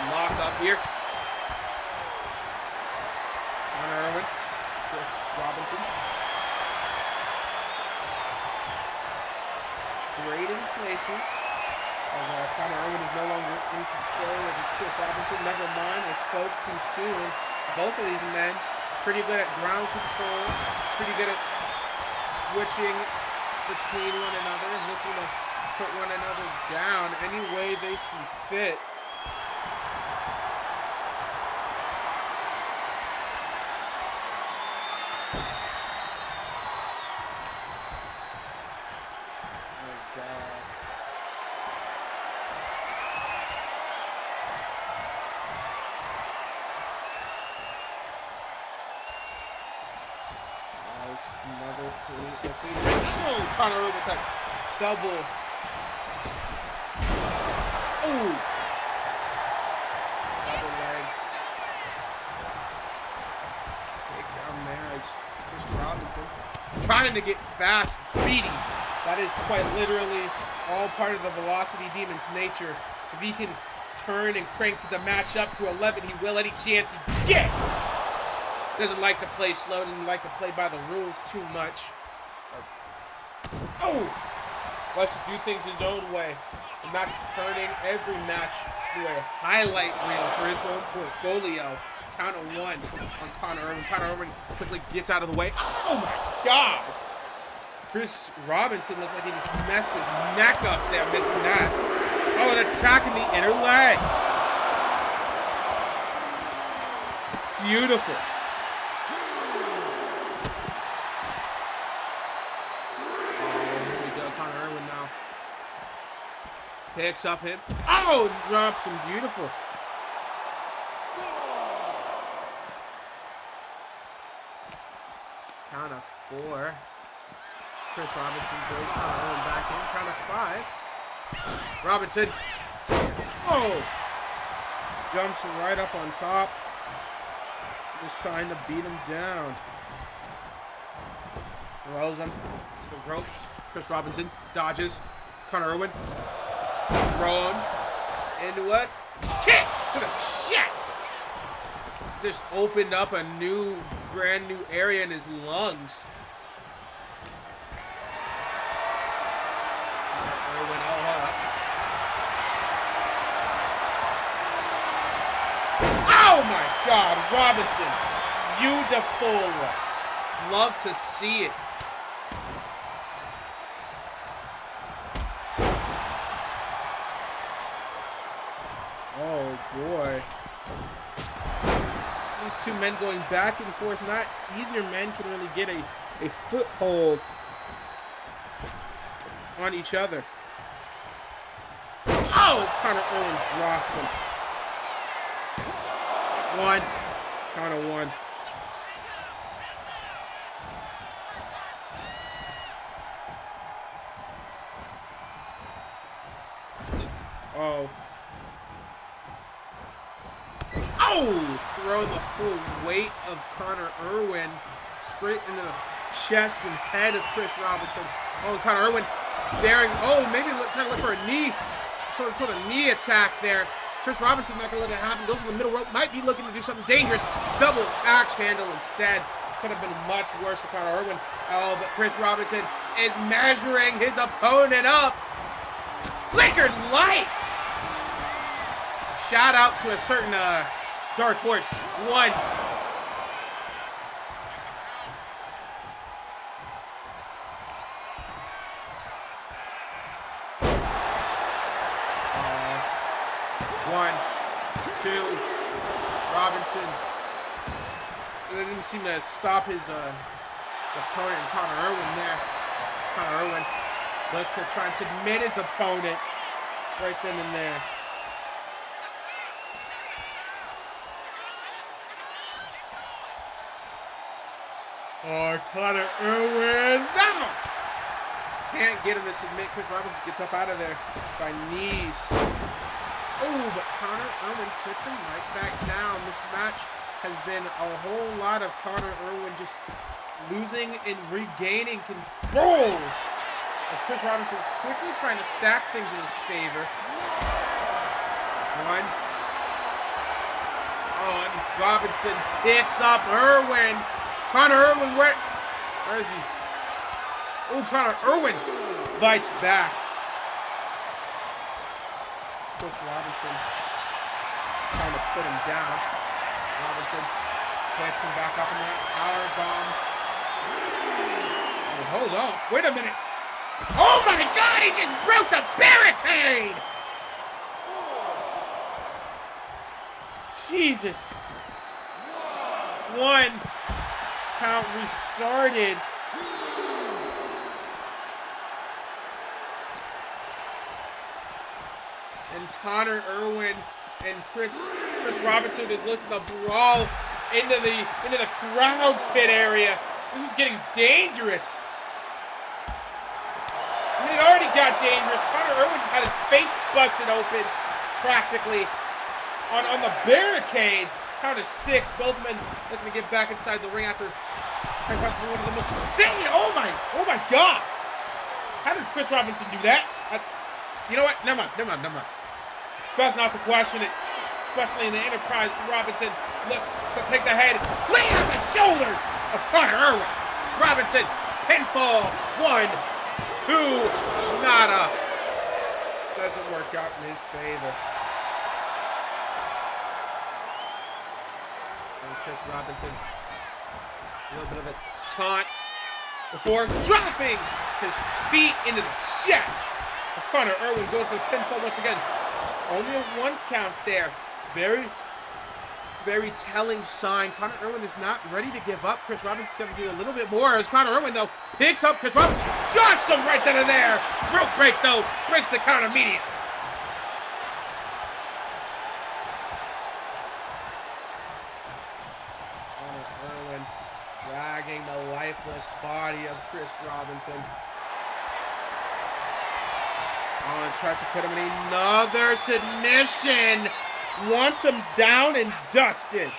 Lock up here. Connor Irwin, Chris Robinson. Trading places. As Connor Irwin is no longer in control of his Chris Robinson. Never mind, I spoke too soon. Both of these men pretty good at ground control, pretty good at switching between one another and looking to put one another down any way they see fit. Another clean. Oh, Connor Irwin with that double. Oh, double leg. Take down there as Chris Robinson trying to get fast, speedy. That is quite literally all part of the Velocity Demon's nature. If he can turn and crank the match up to 11, he will any chance he gets. Doesn't like to play slow, doesn't like to play by the rules too much. Oh! Likes to do things his own way. And that's turning every match into a highlight reel for his own portfolio. Count of one on Connor Irwin. Connor Irwin quickly gets out of the way. Oh my God! Chris Robinson looked like he just messed his neck up there, missing that. Oh, an attack in the inner leg. Beautiful. Picks up him. Oh, and drops him. Beautiful. Count of 4. Chris Robinson goes Connor Irwin back in. Count of 5. Robinson. Oh! Jumps him right up on top. Just trying to beat him down. Throws him to the ropes. Chris Robinson dodges. Connor Irwin. Throw him into what? Kick to the chest. Just opened up a brand new area in his lungs. Irwin all up. Oh my God, Robinson, beautiful. Love to see it. Oh boy. These two men going back and forth. Not either man can really get a foothold on each other. Oh, Connor Irwin drops him. 1. Count of 1. Oh. Oh! Throwing the full weight of Connor Irwin straight into the chest and head of Chris Robinson. Oh, Connor Irwin staring. Oh, maybe trying to look for a knee. Sort of knee attack there. Chris Robinson not going to let it happen. Goes to the middle rope. Might be looking to do something dangerous. Double axe handle instead. Could have been much worse for Connor Irwin. Oh, but Chris Robinson is measuring his opponent up. Flickered lights! Shout out to a certain dark horse. 1. One, 2, Robinson. They didn't seem to stop his opponent, Connor Irwin there. Connor Irwin looks to try and submit his opponent right then and there. Oh, Connor Irwin, no! Can't get him to submit. Chris Robinson gets up out of there by knees. Oh, but Connor Irwin puts him right back down. This match has been a whole lot of Connor Irwin just losing and regaining control as Chris Robinson is quickly trying to stack things in his favor. 1. Oh, and Robinson picks up Irwin. Connor Irwin, where is he? Oh, Connor Irwin bites back. It's Chris Robinson trying to put him down. Robinson gets him back up in that power bomb. Oh, hold on. Wait a minute. Oh my God, he just broke the barricade! Jesus. 1. Count restarted. 2. And Connor Irwin and Chris Robinson is looking to brawl into the crowd pit area. This is getting dangerous. I mean, it already got dangerous. Connor Irwin's had his face busted open practically on the barricade. Count of 6. Both men looking to get back inside the ring after one of the most insane. Oh my God! How did Chris Robinson do that? You know what? Never mind. Best not to question it, especially in the Enterprise. Robinson looks to take the head, clean out the shoulders of Connor Irwin. Robinson, pinfall. 1, 2, nada. Doesn't work out in his favor. And Chris Robinson, a little bit of a taunt before dropping his feet into the chest of Connor Irwin, going for the pinfall once again. Only a 1 count there. Very, very telling sign. Connor Irwin is not ready to give up. Chris Robinson's going to do a little bit more as Connor Irwin, though, picks up Chris Robinson. Drops him right then and there. Rope break, though. Breaks the count immediately. Connor Irwin dragging the lifeless body of Chris Robinson. Rollins tries to put him in another submission. Wants him down and dusted.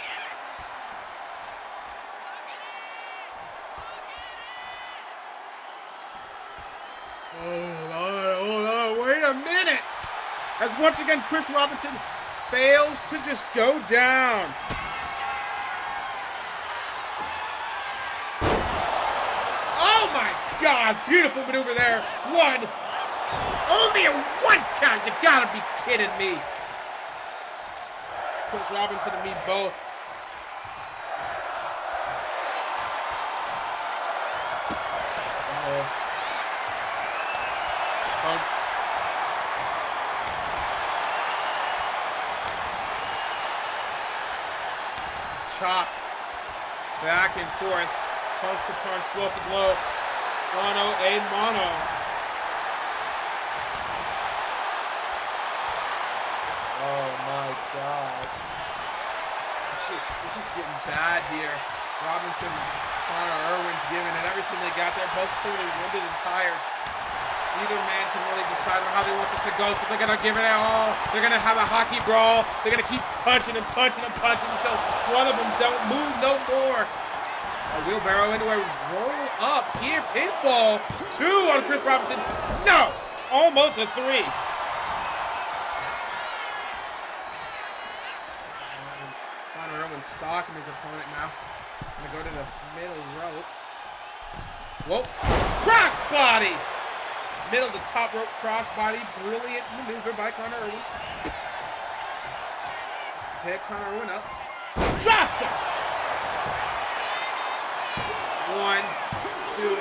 Hold on, wait a minute. As once again, Chris Robinson fails to just go down. Oh my God, beautiful maneuver there. 1. Only a 1 count, you gotta be kidding me. Chris Robinson and me both. Punch. Chop. Back and forth. Punch for punch, blow for blow. Mono a mono. Oh my God. This is getting bad here. Robinson, Connor Irwin giving it everything they got there. Both clearly winded and tired. Neither man can really decide on how they want this to go, so they're going to give it all. They're going to have a hockey brawl. They're going to keep punching and punching and punching until one of them don't move no more. A wheelbarrow into a roll up here. Pinfall. 2 on Chris Robinson. No! Almost a 3. Stalking his opponent now. Gonna go to the middle rope. Whoa! Crossbody! Middle to top rope crossbody. Brilliant maneuver by Connor Irwin. Pick Connor Irwin up. Drops it! 1, 2.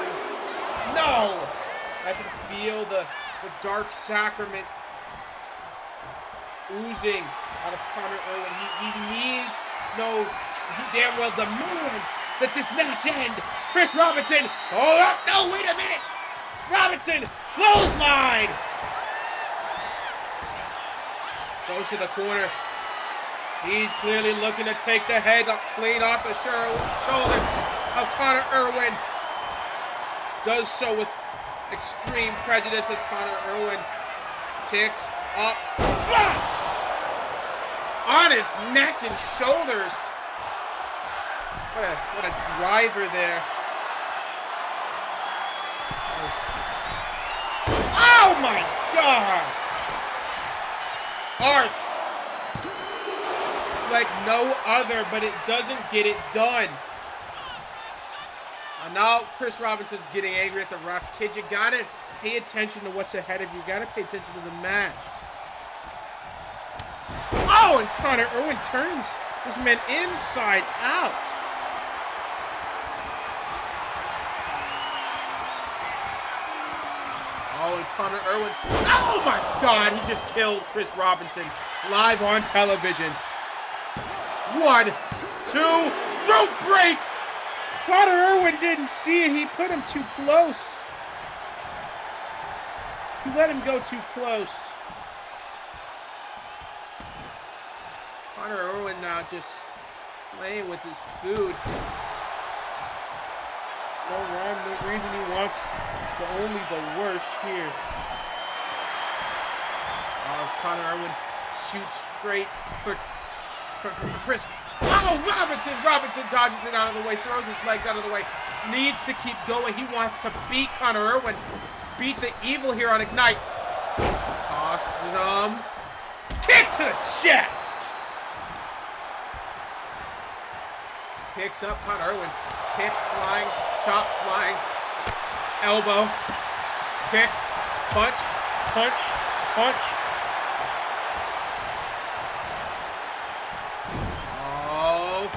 No! I can feel the dark sacrament oozing out of Connor Irwin. He needs damn well demands that this match end. Chris Robinson, hold up, no, wait a minute. Robinson, clothesline. Goes to the corner. He's clearly looking to take the head clean off the shoulders of Connor Irwin. Does so with extreme prejudice as Connor Irwin picks up, dropped on his neck and shoulders. What a driver there. Oh my God! Arc like no other, but it doesn't get it done. And now Chris Robinson's getting angry at the ref. Kid, you gotta pay attention to what's ahead of you. You gotta pay attention to the match. Oh, and Connor Irwin turns this man inside out. Oh, and Connor Irwin. Oh my God, he just killed Chris Robinson live on television. 1, 2, rope break. Connor Irwin didn't see it. He put him too close. He let him go too close. Connor Irwin now just playing with his food. No rhyme, no reason. He wants only the worst here. As Connor Irwin shoots straight for Chris. Oh, Robinson dodges it out of the way, throws his legs out of the way, needs to keep going. He wants to beat Connor Irwin, beat the evil here on Ignite. Tosses him. Kick to the chest. Picks up Connor Irwin. Kicks flying, chops flying, elbow, kick, punch, punch, punch. Oh,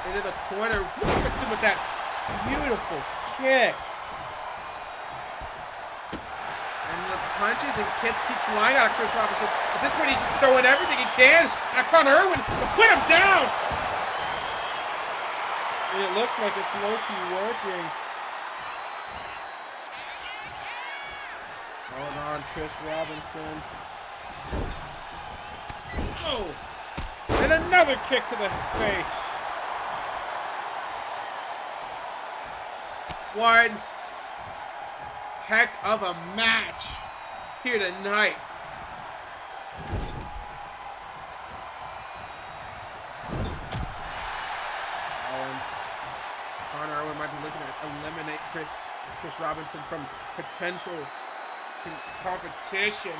into the corner. Robinson with that beautiful kick. And the punches and kicks keep flying out of Chris Robinson. At this point, he's just throwing everything he can at Connor Irwin to put him down. And it looks like it's low-key working. Hold on, Chris Robinson. Oh! And another kick to the face. One heck of a match here tonight. Connor Irwin might be looking to eliminate Chris Robinson from potential competition.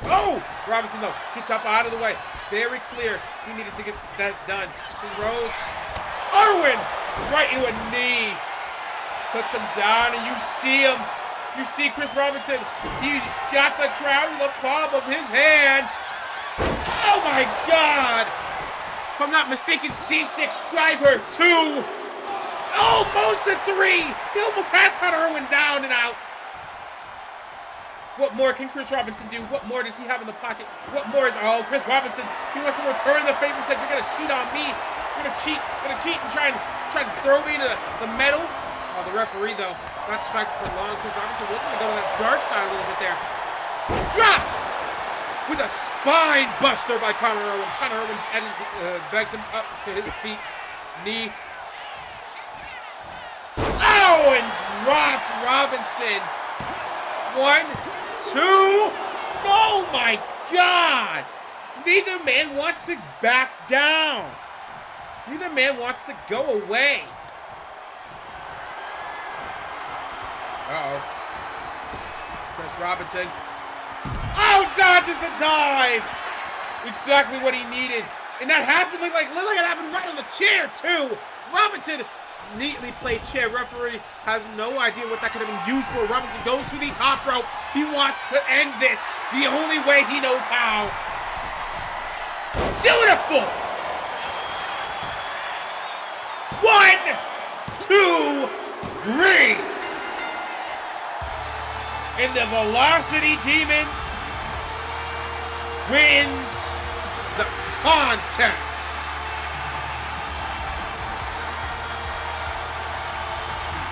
Oh! Robinson, though, gets up out of the way. Very clear. He needed to get that done. Throws Irwin right into a knee. Puts him down, and you see him. You see Chris Robinson. He's got the crowd in the palm of his hand. Oh, my God! If I'm not mistaken, C6 driver 2. Almost a 3. He almost had Connor Irwin down and out. What more can Chris Robinson do? What more does he have in the pocket? What more is, oh, Chris Robinson, he wants to return the favor. He said, you're going to cheat on me. You're going to cheat and try and throw me into the metal. Oh, the referee, though, not striking for long. Chris Robinson was going to go to that dark side a little bit there. Dropped with a spine buster by Connor Irwin. Connor Irwin begs him up to his feet. Knee. Oh, and dropped Robinson. 1, 2. Oh, my God. Neither man wants to back down. Neither man wants to go away. Uh-oh. Chris Robinson. Oh, dodges the dive. Exactly what he needed. And that happened, looked like it happened right on the chair, too. Robinson neatly placed chair. Referee has no idea what that could have been used for. Robinson goes to the top rope. He wants to end this the only way he knows how. Beautiful! 1, 2, 3. And the Velocity Demon wins the contest.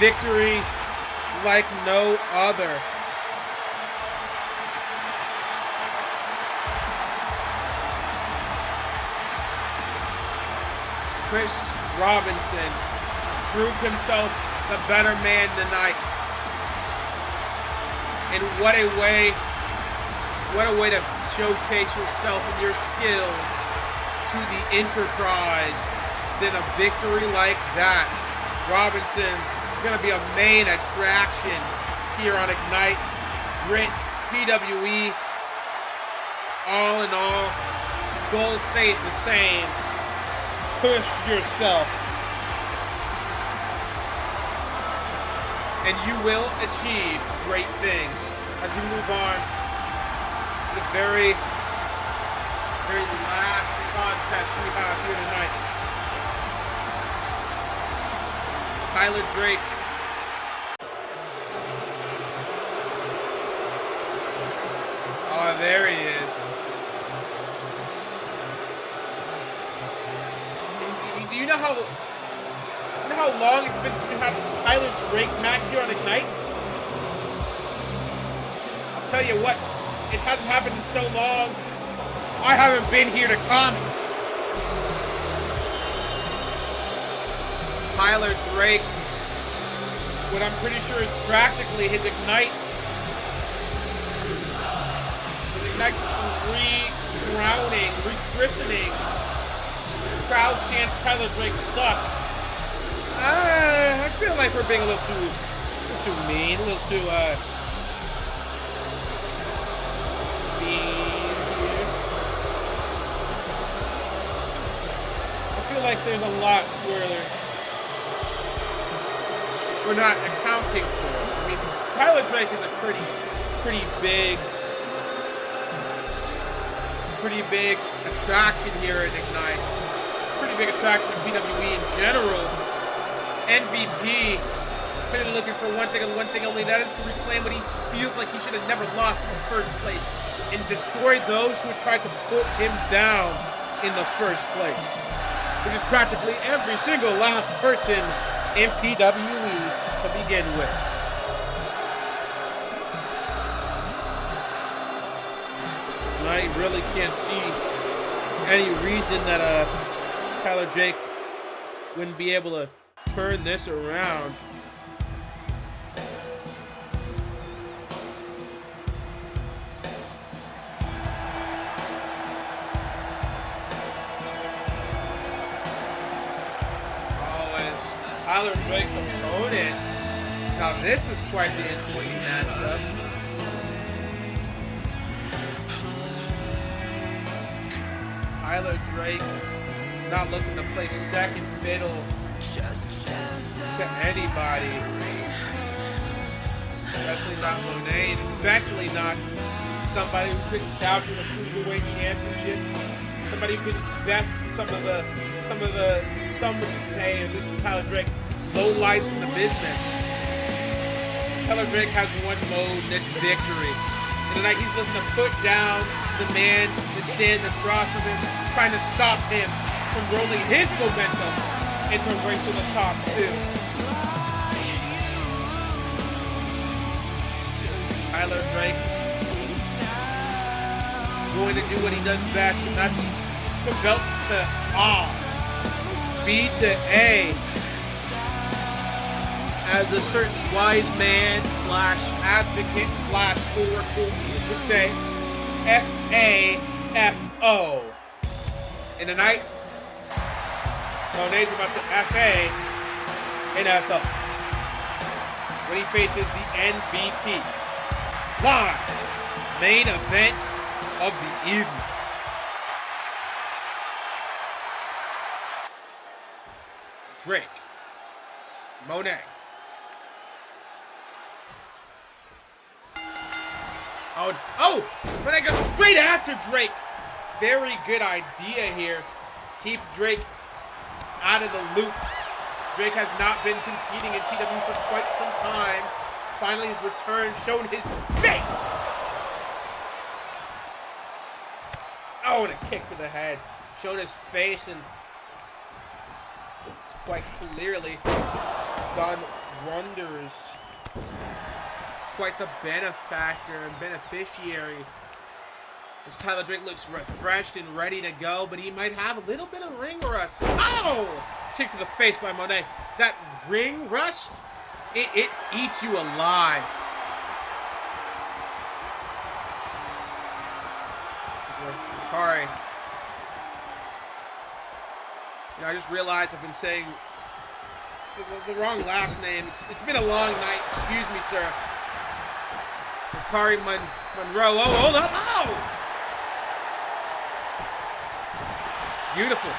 Victory like no other. Chris Robinson proved himself the better man tonight. And what a way to showcase yourself and your skills to the enterprise than a victory like that. Robinson going to be a main attraction here on Ignite. Grit, PWE, all in all, goal stays the same. Push yourself. And you will achieve great things. As we move on to the very last contest we have here tonight. Tyler Drake. Oh, there he is. And do you know how long it's been since we had the Tyler Drake match here on Ignite? I'll tell you what, it hasn't happened in so long. I haven't been here to comment. Tyler Drake, what I'm pretty sure is practically his Ignite re-crowning, rechristening. Crowd chants Tyler Drake sucks. I feel like we're being a little too mean, a little too mean here. I feel like there's a lot where we're not accounting for. I mean, Tyler Drake is a pretty big attraction here at Ignite. Pretty big attraction in PWE in general. MVP, clearly looking for one thing and one thing only, that is to reclaim what he feels like he should have never lost in the first place and destroy those who tried to put him down in the first place, which is practically every single last person in PWE to begin with. And I really can't see any reason that Tyler Drake wouldn't be able to turn this around. Tyler Drake's opponent. Now this is quite the interesting matchup. Tyler Drake not looking to play second fiddle to anybody, especially not Monet, and especially not somebody who couldn't capture the Cruiserweight Championship, somebody who could best some would say, at least to Tyler Drake, low lights in the business. Tyler Drake has one mode, and it's victory. And tonight he's looking to put down the man that stands across from him, trying to stop him from rolling his momentum into right to the top too. Tyler Drake going to do what he does best, and that's the belt to A, B to A, as a certain wise man slash advocate slash oracle would say, F-A-F-O. And tonight, Monet's about to F-A and F-O when he faces the MVP. Live main event of the evening. Drake Monet. Oh, Monet goes straight after Drake. Very good idea here. Keep Drake out of the loop. Drake has not been competing in PWE for quite some time. Finally, his return, showing his face. Oh, and a kick to the head. Showing his face, and it's quite clearly done wonders. Quite the benefactor and beneficiary. As Tyler Drake looks refreshed and ready to go, but he might have a little bit of ring rust. Oh! Kick to the face by Monet. That ring rust, it eats you alive. Sorry. You know, I just realized I've been saying the wrong last name. It's been a long night. Excuse me, sir. Hikari Monroe. Oh, hold up. Oh! Beautiful.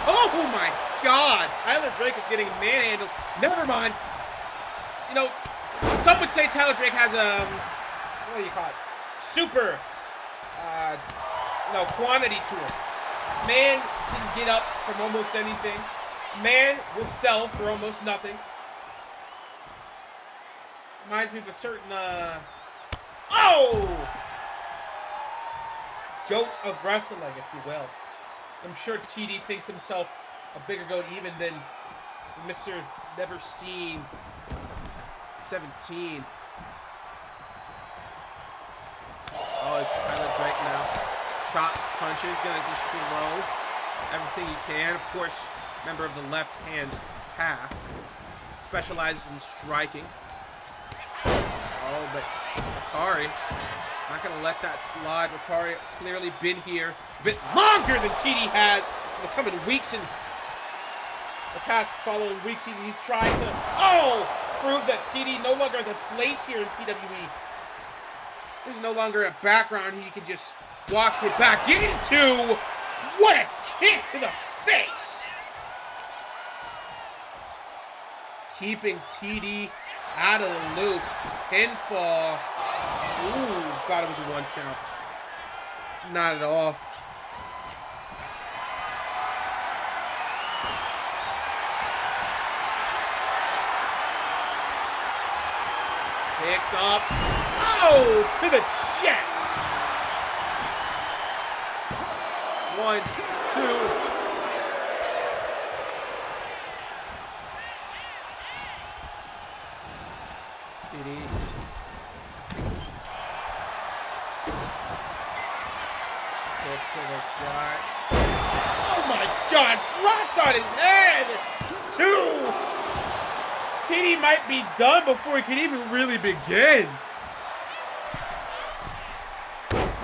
Oh my God! Tyler Drake is getting manhandled. Never mind. You know, some would say Tyler Drake has a what do you call it? Super, quantity to him. Man can get up from almost anything. Man will sell for almost nothing. Reminds me of a certain goat of wrestling, if you will. I'm sure TD thinks himself a bigger goat even than Mr. Never Seen 17. Oh, it's Tyler Drake now. Chop punches, gonna just throw everything he can. Of course, member of the left hand half. Specializes in striking. Oh, but Hikari not going to let that slide. Hikari clearly been here a bit longer than TD has in the coming weeks. And the past following weeks, he's tried to, prove that TD no longer has a place here in PWE. There's no longer a background he can just walk it back into. What a kick to the face! Keeping TD out of the loop. Pinfall. Ooh, thought it was a 1 count. Not at all. Picked up. Oh, to the chest. 1, 2. TD. Kick to the gut. Oh my God! Dropped on his head. 2. TD might be done before he can even really begin.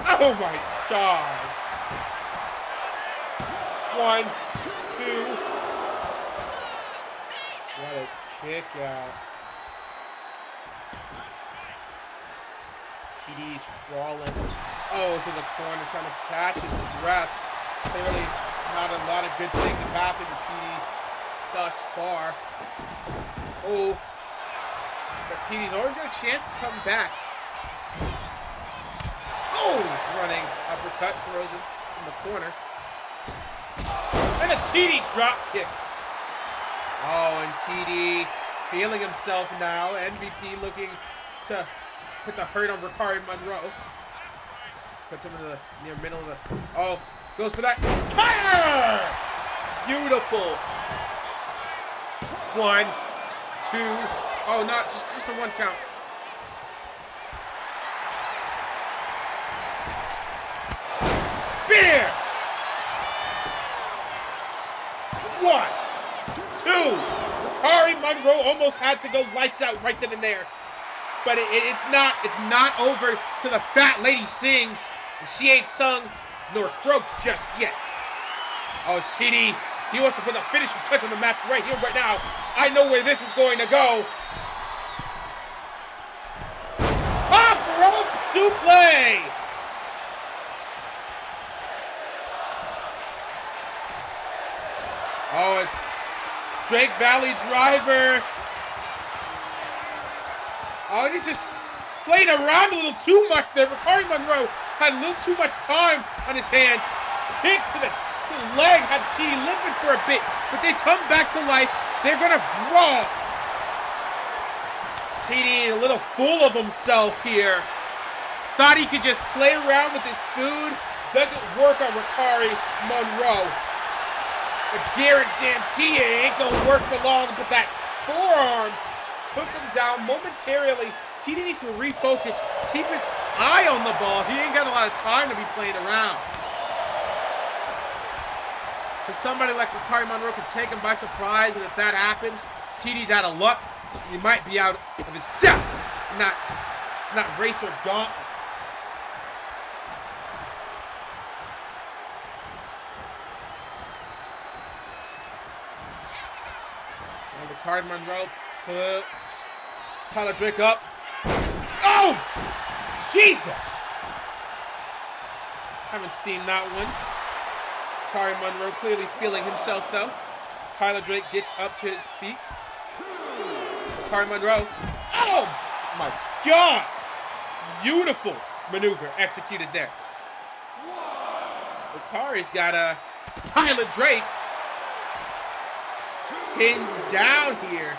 Oh my God! 1, 2. What a kick out. TD's crawling. Oh, to the corner, trying to catch his breath. Clearly, not a lot of good things have happened to TD thus far. Oh, but TD's always got a chance to come back. Oh, running uppercut, throws him in the corner. And a TD drop kick. Oh, and TD feeling himself now. MVP looking to put the hurt on Hikari Monroe. Puts him in the near middle of the. Oh, goes for that. Fire! Beautiful. 1, 2. Oh, not just a 1 count. Spear. 1, 2. Hikari Monroe almost had to go lights out right then and there. But it's not over till the fat lady sings. And she ain't sung nor croaked just yet. Oh, it's TD. He wants to put the finishing touch on the match right here, right now. I know where this is going to go. Top rope suplex. Drake Valley driver. Oh, and he's just playing around a little too much there. Ricari Monroe had a little too much time on his hands. Kick to the leg, had T limping for a bit, but they come back to life. They're gonna brawl. TD a little full of himself here. Thought he could just play around with his food. Doesn't work on Ricari Monroe. But guarantee it ain't gonna work for long, but that forearm took him down momentarily. TD needs to refocus, keep his eye on the ball. He ain't got a lot of time to be playing around. Because somebody like Ricari Monroe can take him by surprise, and if that happens, TD's out of luck. He might be out of his depth, not race or gauntlet. And Ricari Monroe puts Tyler Drake up. Oh! Jesus! Haven't seen that one. Ricari Monroe clearly feeling himself, though. Tyler Drake gets up to his feet. Ricari Monroe. Oh! My God! Beautiful maneuver executed there. Ricari's got Tyler Drake pinned down here.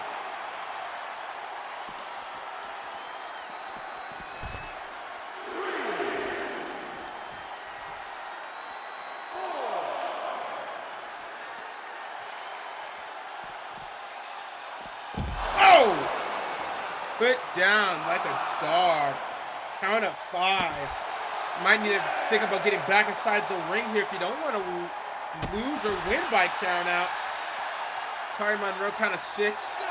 Put down like a dog. Count of 5. Might need to think about getting back inside the ring here if you don't want to lose or win by count out. Ricari Monroe count of 6.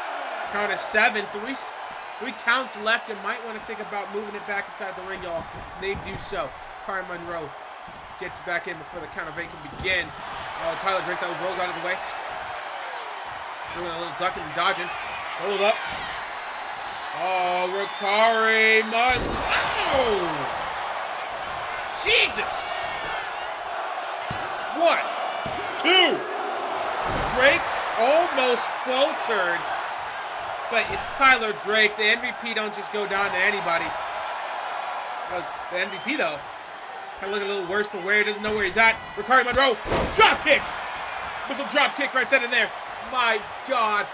Count of 7. Three counts left. You might want to think about moving it back inside the ring, y'all. They do so. Ricari Monroe gets back in before the count of 8 can begin. Oh, Tyler Drake though rolls out of the way. Doing a little ducking and dodging. Hold up. Oh, Ricari Monroe. Oh! Jesus! 1, 2. Drake almost faltered. But it's Tyler Drake. The MVP don't just go down to anybody. The MVP, though, kind of looking a little worse for wear. Doesn't know where he's at. Ricari Monroe. Drop kick! Whistle drop kick right then and there. My God.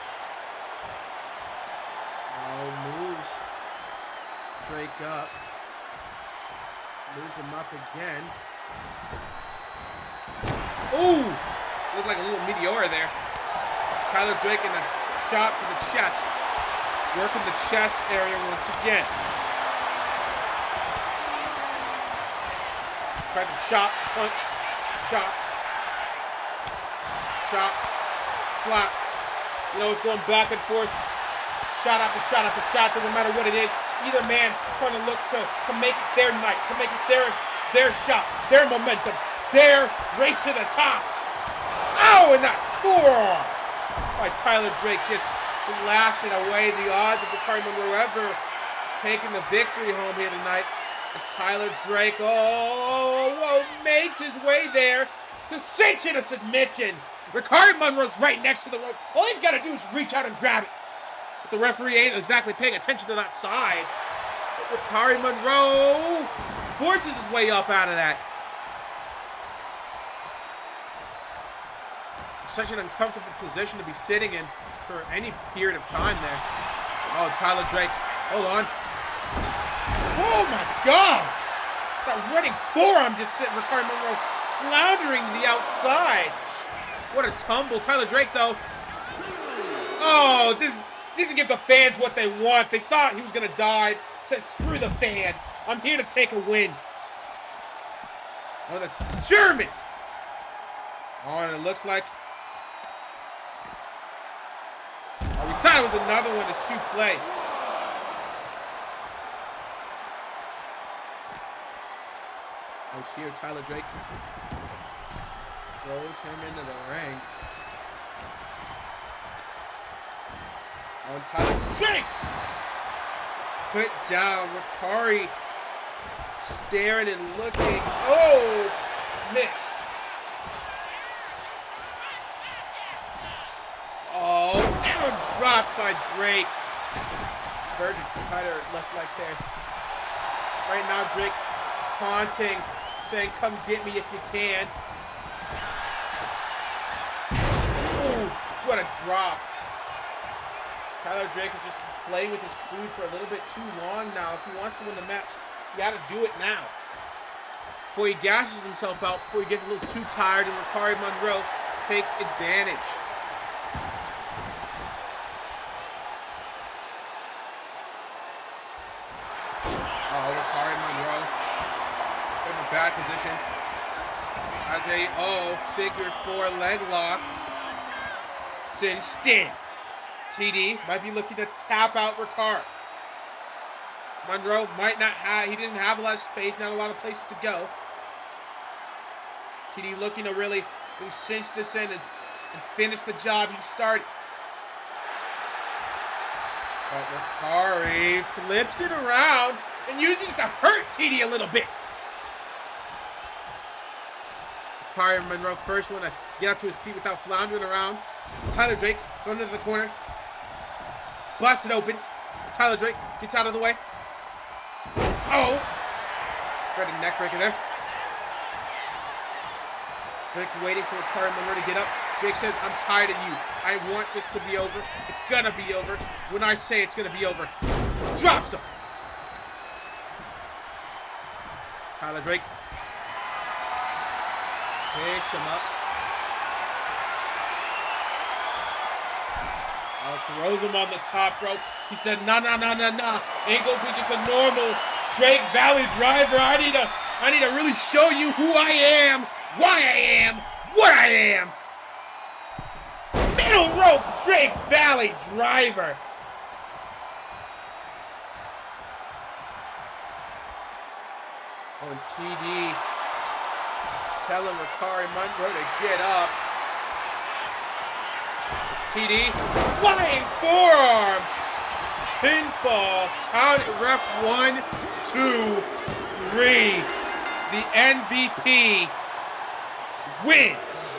Oh, moves Drake up. Moves him up again. Ooh! Looked like a little meteor there. Tyler Drake in a shot to the chest. Working the chest area once again. Tries to chop, punch, chop, chop, slap. You know, it's going back and forth. Shot after shot after shot, doesn't matter what it is. Either man trying to look to make it their night, to make it their shot, their momentum, their race to the top. Oh, and that forearm by Tyler Drake just blasting away the odds of Ricari Monroe ever taking the victory home here tonight. As Tyler Drake, makes his way there to cinch in a submission. Ricari Monroe's right next to the rope. All he's got to do is reach out and grab it. But the referee ain't exactly paying attention to that side. But Ricari Monroe forces his way up out of that. Such an uncomfortable position to be sitting in for any period of time there. Oh, Tyler Drake, hold on. Oh my God! That running forearm just sent Ricari Monroe floundering the outside. What a tumble. Tyler Drake, though. Oh, this doesn't give the fans what they want. They saw he was going to dive. Said, screw the fans. I'm here to take a win. Oh, the German. Oh, and it looks like... Oh, we thought it was another one to shoot play. Oh, here, Tyler Drake throws him into the ring. On Tyler Drake! Put down. Ricari staring and looking. Oh! Missed. Oh, Oh, dropped by Drake. Inverted cutter left like there. Right now, Drake taunting, saying, "Come get me if you can." Ooh, what a drop. Tyler Drake is just playing with his food for a little bit too long now. If he wants to win the match, you gotta do it now. Before he gashes himself out, before he gets a little too tired, and Ricari Monroe takes advantage. Oh, Ricari Monroe in a bad position. As a figure 4 leg lock. Cinched in. TD might be looking to tap out Ricari. Monroe might not have, he didn't have a lot of space, not a lot of places to go. TD looking to really cinch this in and finish the job he started. But Ricari flips it around and using it to hurt TD a little bit. Ricari and Monroe first want to get up to his feet without floundering around. Tyler Drake thrown into the corner. Busted open. Tyler Drake gets out of the way. Oh! Got a neck breaker there. Drake waiting for Ricari Monroe to get up. Drake says, "I'm tired of you. I want this to be over. It's gonna be over when I say it's gonna be over." Drops him. Tyler Drake picks him up. Throws him on the top rope. He said, "Nah. Ain't gonna be just a normal Drake Valley driver. I need to really show you who I am, why I am, what I am." Middle rope Drake Valley driver. On TD, telling Ricari Monroe to get up. It's TD, flying forearm, pinfall, count it, ref 1, 2, 3. The MVP wins.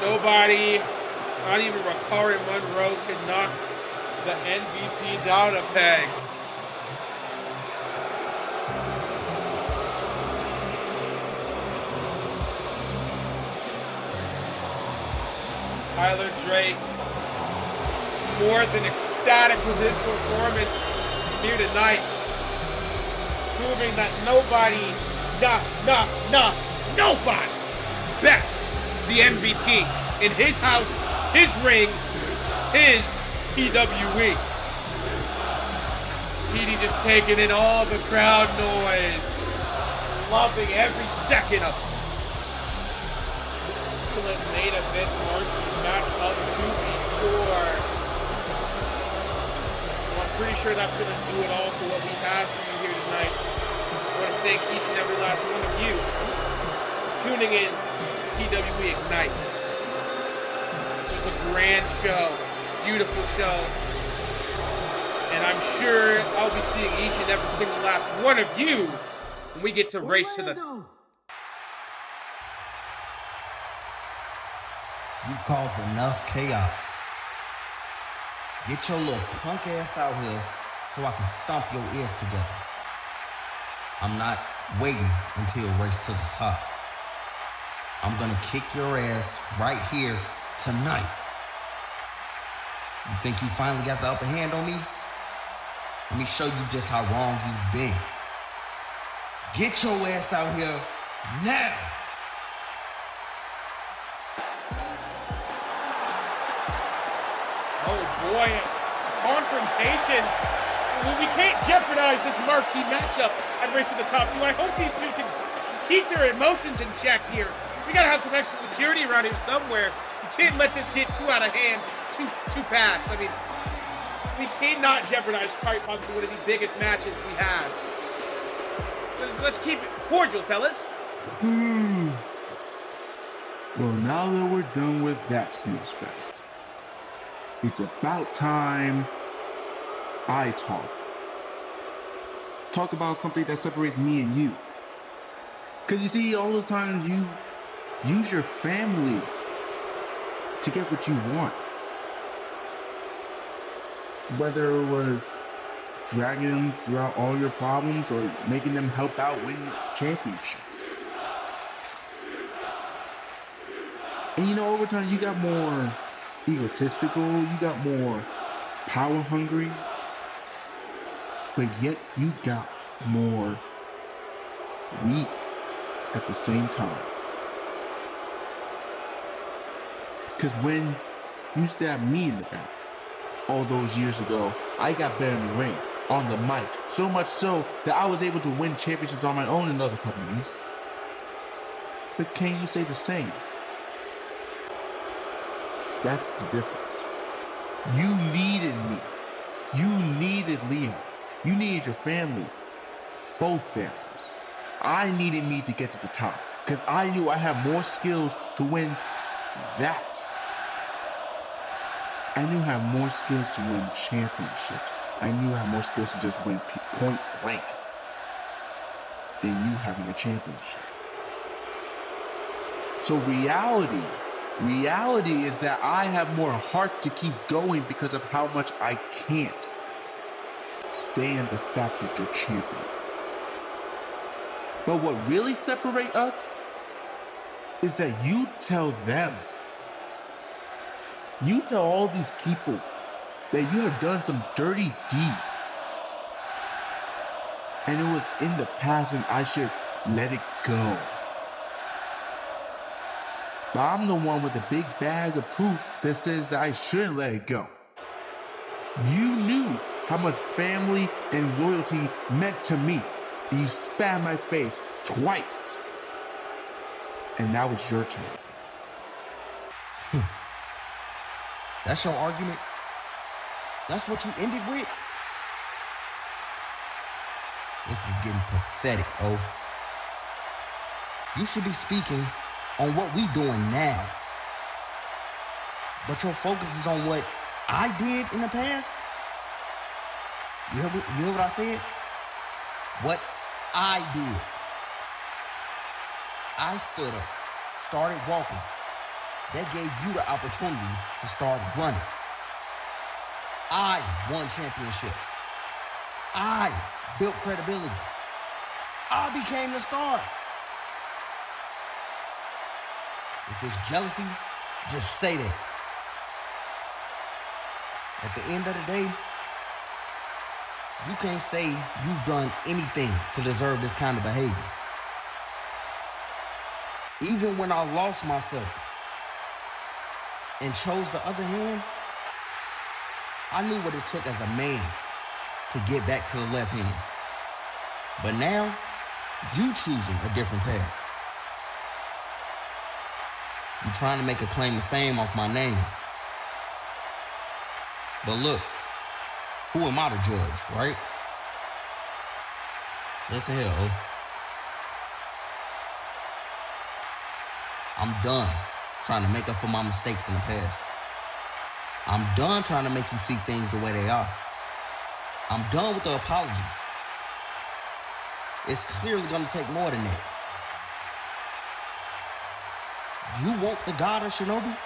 Nobody, not even Ricari Monroe, can knock the MVP down a peg. Tyler Drake, more than ecstatic with his performance here tonight, proving that nobody bests the MVP in his house, his ring, his PWE. TD just taking in all the crowd noise, loving every second of it. Excellent main event marquee match up to be sure. Well, I'm pretty sure that's going to do it all for what we have for you here tonight. I want to thank each and every last one of you for tuning in to PWE Ignite. This was a grand show, beautiful show, and I'm sure I'll be seeing each and every single last one of you when we get to race to the... You caused enough chaos. Get your little punk ass out here so I can stomp your ears together. I'm not waiting until race to the top. I'm gonna kick your ass right here tonight. You think you finally got the upper hand on me? Let me show you just how wrong you've been. Get your ass out here now. Oh boy, confrontation. We can't jeopardize this marquee matchup at Race to the Top 2. I hope these two can keep their emotions in check here. We gotta have some extra security around here somewhere. We can't let this get too out of hand too fast. I mean, we cannot jeopardize quite possibly one of the biggest matches we have. Let's keep it cordial, fellas. Well, now that we're done with that snooze fest, it's about time I talk. Talk about something that separates me and you. Because you see, all those times you use your family to get what you want. Whether it was dragging them throughout all your problems or making them help out win championships. And you know, over time you got more egotistical, you got more power hungry, but yet you got more weak at the same time. Because when you stabbed me in the back all those years ago, I got better in the ring, on the mic, so much so that I was able to win championships on my own in other companies. But can you say the same? That's the difference. You needed me. You needed Leon. You needed your family. Both families. I needed me to get to the top because I knew I had more skills to win that. I knew I had more skills to win championships. I knew I had more skills to just win point blank than you having a championship. So reality is that I have more heart to keep going because of how much I can't stand the fact that you're champion. But what really separates us is that you tell them, you tell all these people that you have done some dirty deeds. And it was in the past and I should let it go. But I'm the one with the big bag of proof that says that I shouldn't let it go. You knew how much family and loyalty meant to me. And you spat in my face twice. And now it's your turn. That's your argument? That's what you ended with? This is getting pathetic, oh. You should be speaking on what we doing now. But your focus is on what I did in the past? You hear what I said? What I did. I stood up, started walking. That gave you the opportunity to start running. I won championships. I built credibility. I became the star. If it's jealousy, just say that. At the end of the day, you can't say you've done anything to deserve this kind of behavior. Even when I lost myself and chose the other hand, I knew what it took as a man to get back to the left hand. But now, you choosing a different path. You're trying to make a claim to fame off my name. But look, who am I to judge, right? Listen here, oh. I'm done trying to make up for my mistakes in the past. I'm done trying to make you see things the way they are. I'm done with the apologies. It's clearly gonna take more than that. You want the God of Shinobi?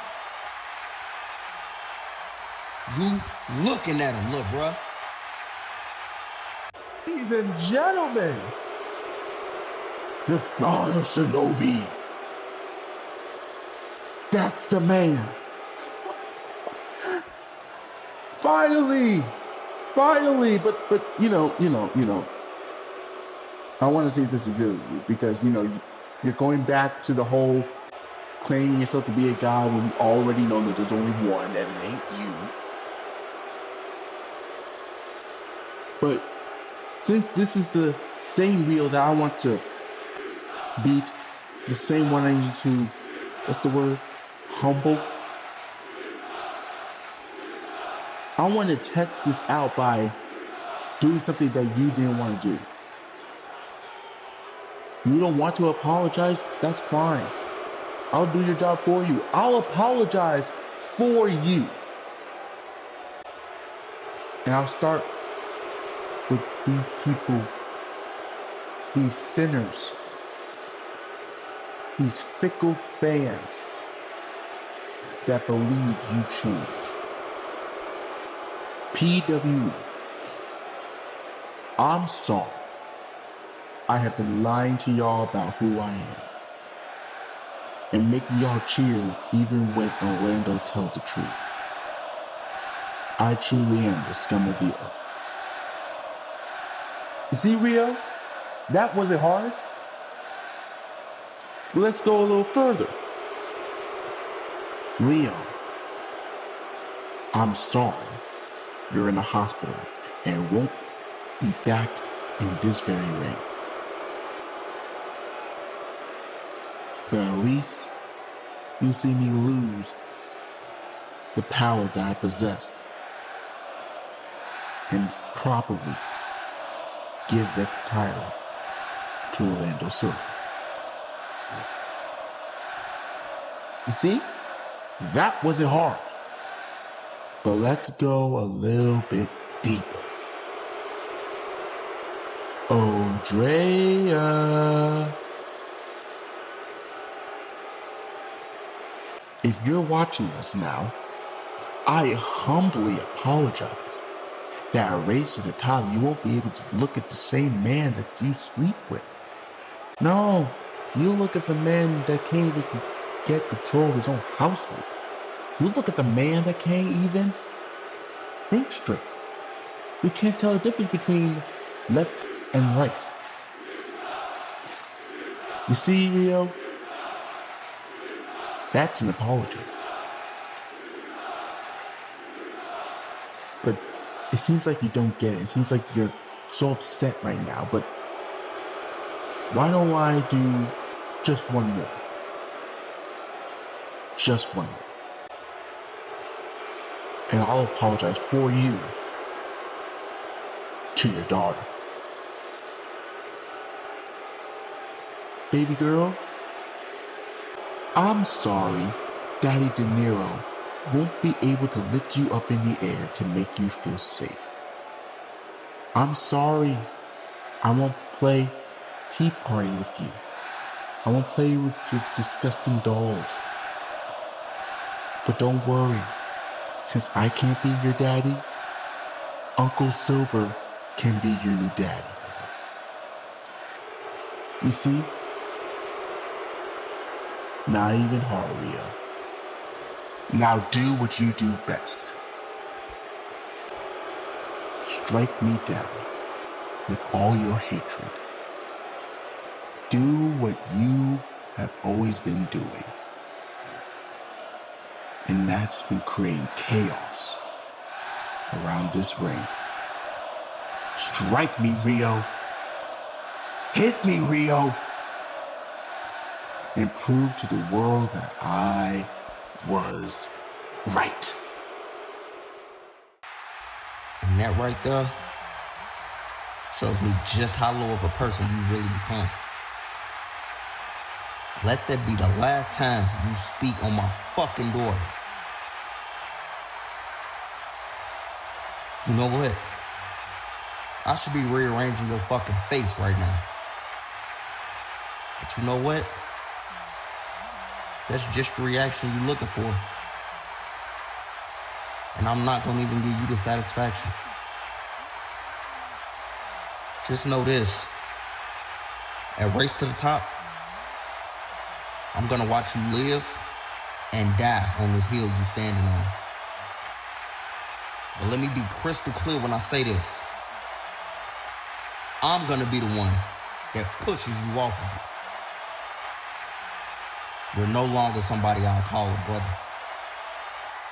You looking at him, look, bruh. Ladies and gentlemen, the God of Shinobi. That's the man. Finally, but you know. I want to see if this is good because you're going back to the whole claiming yourself to be a god when you already know that there's only one and it ain't you. But since this is the same wheel that I want to beat, the same one I need to, what's the word? Humble. I want to test this out by doing something that you didn't want to do. You don't want to apologize? That's fine. I'll do your job for you. I'll apologize for you. And I'll start with these people, these sinners, these fickle fans that believe you change. PWE, I'm sorry. I have been lying to y'all about who I am. And making y'all cheer even when Orlando tells the truth. I truly am the scum of the earth. You see, Rio? That wasn't hard. Let's go a little further. Leo, I'm sorry you're in the hospital and won't be back in this very ring. But at least you see me lose the power that I possess and probably give that title to Orlando Silva. You see? That wasn't hard. But let's go a little bit deeper. Andrea. If you're watching us now, I humbly apologize that at Race to the Top you won't be able to look at the same man that you sleep with. No, you look at the man that can't even get control of his own household. You look at the man that can't even think straight. We can't tell the difference between left and right. You see, Rio? That's an apology. But it seems like you don't get it. It seems like you're so upset right now. But why don't I do just one more? Just one more. And I'll apologize for you to your daughter. Baby girl, I'm sorry Daddy De Niro won't be able to lift you up in the air to make you feel safe. I'm sorry I won't play Tea Party with you. I won't play with your disgusting dolls. But don't worry, since I can't be your daddy, Uncle Silver can be your new daddy. You see? Not even hard, Rio. Now do what you do best. Strike me down with all your hatred. Do what you have always been doing. And that's been creating chaos around this ring. Strike me, Rio. Hit me, Rio. And prove to the world that I was right. And that right there shows me just how low of a person you really become. Let that be the last time you speak on my fucking daughter. You know what? I should be rearranging your fucking face right now. But you know what? That's just the reaction you're looking for. And I'm not gonna even give you the satisfaction. Just know this. At Race to the Top, I'm gonna watch you live and die on this hill you standing on. But let me be crystal clear when I say this. I'm gonna be the one that pushes you off of it. You're no longer somebody I'll call a brother.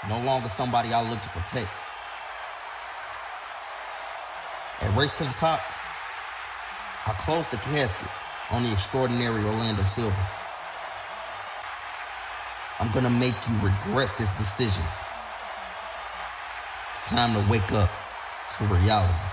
No longer somebody I'll look to protect. At Race to the Top, I closed the casket on the extraordinary Orlando Silva. I'm gonna make you regret this decision. It's time to wake up to reality.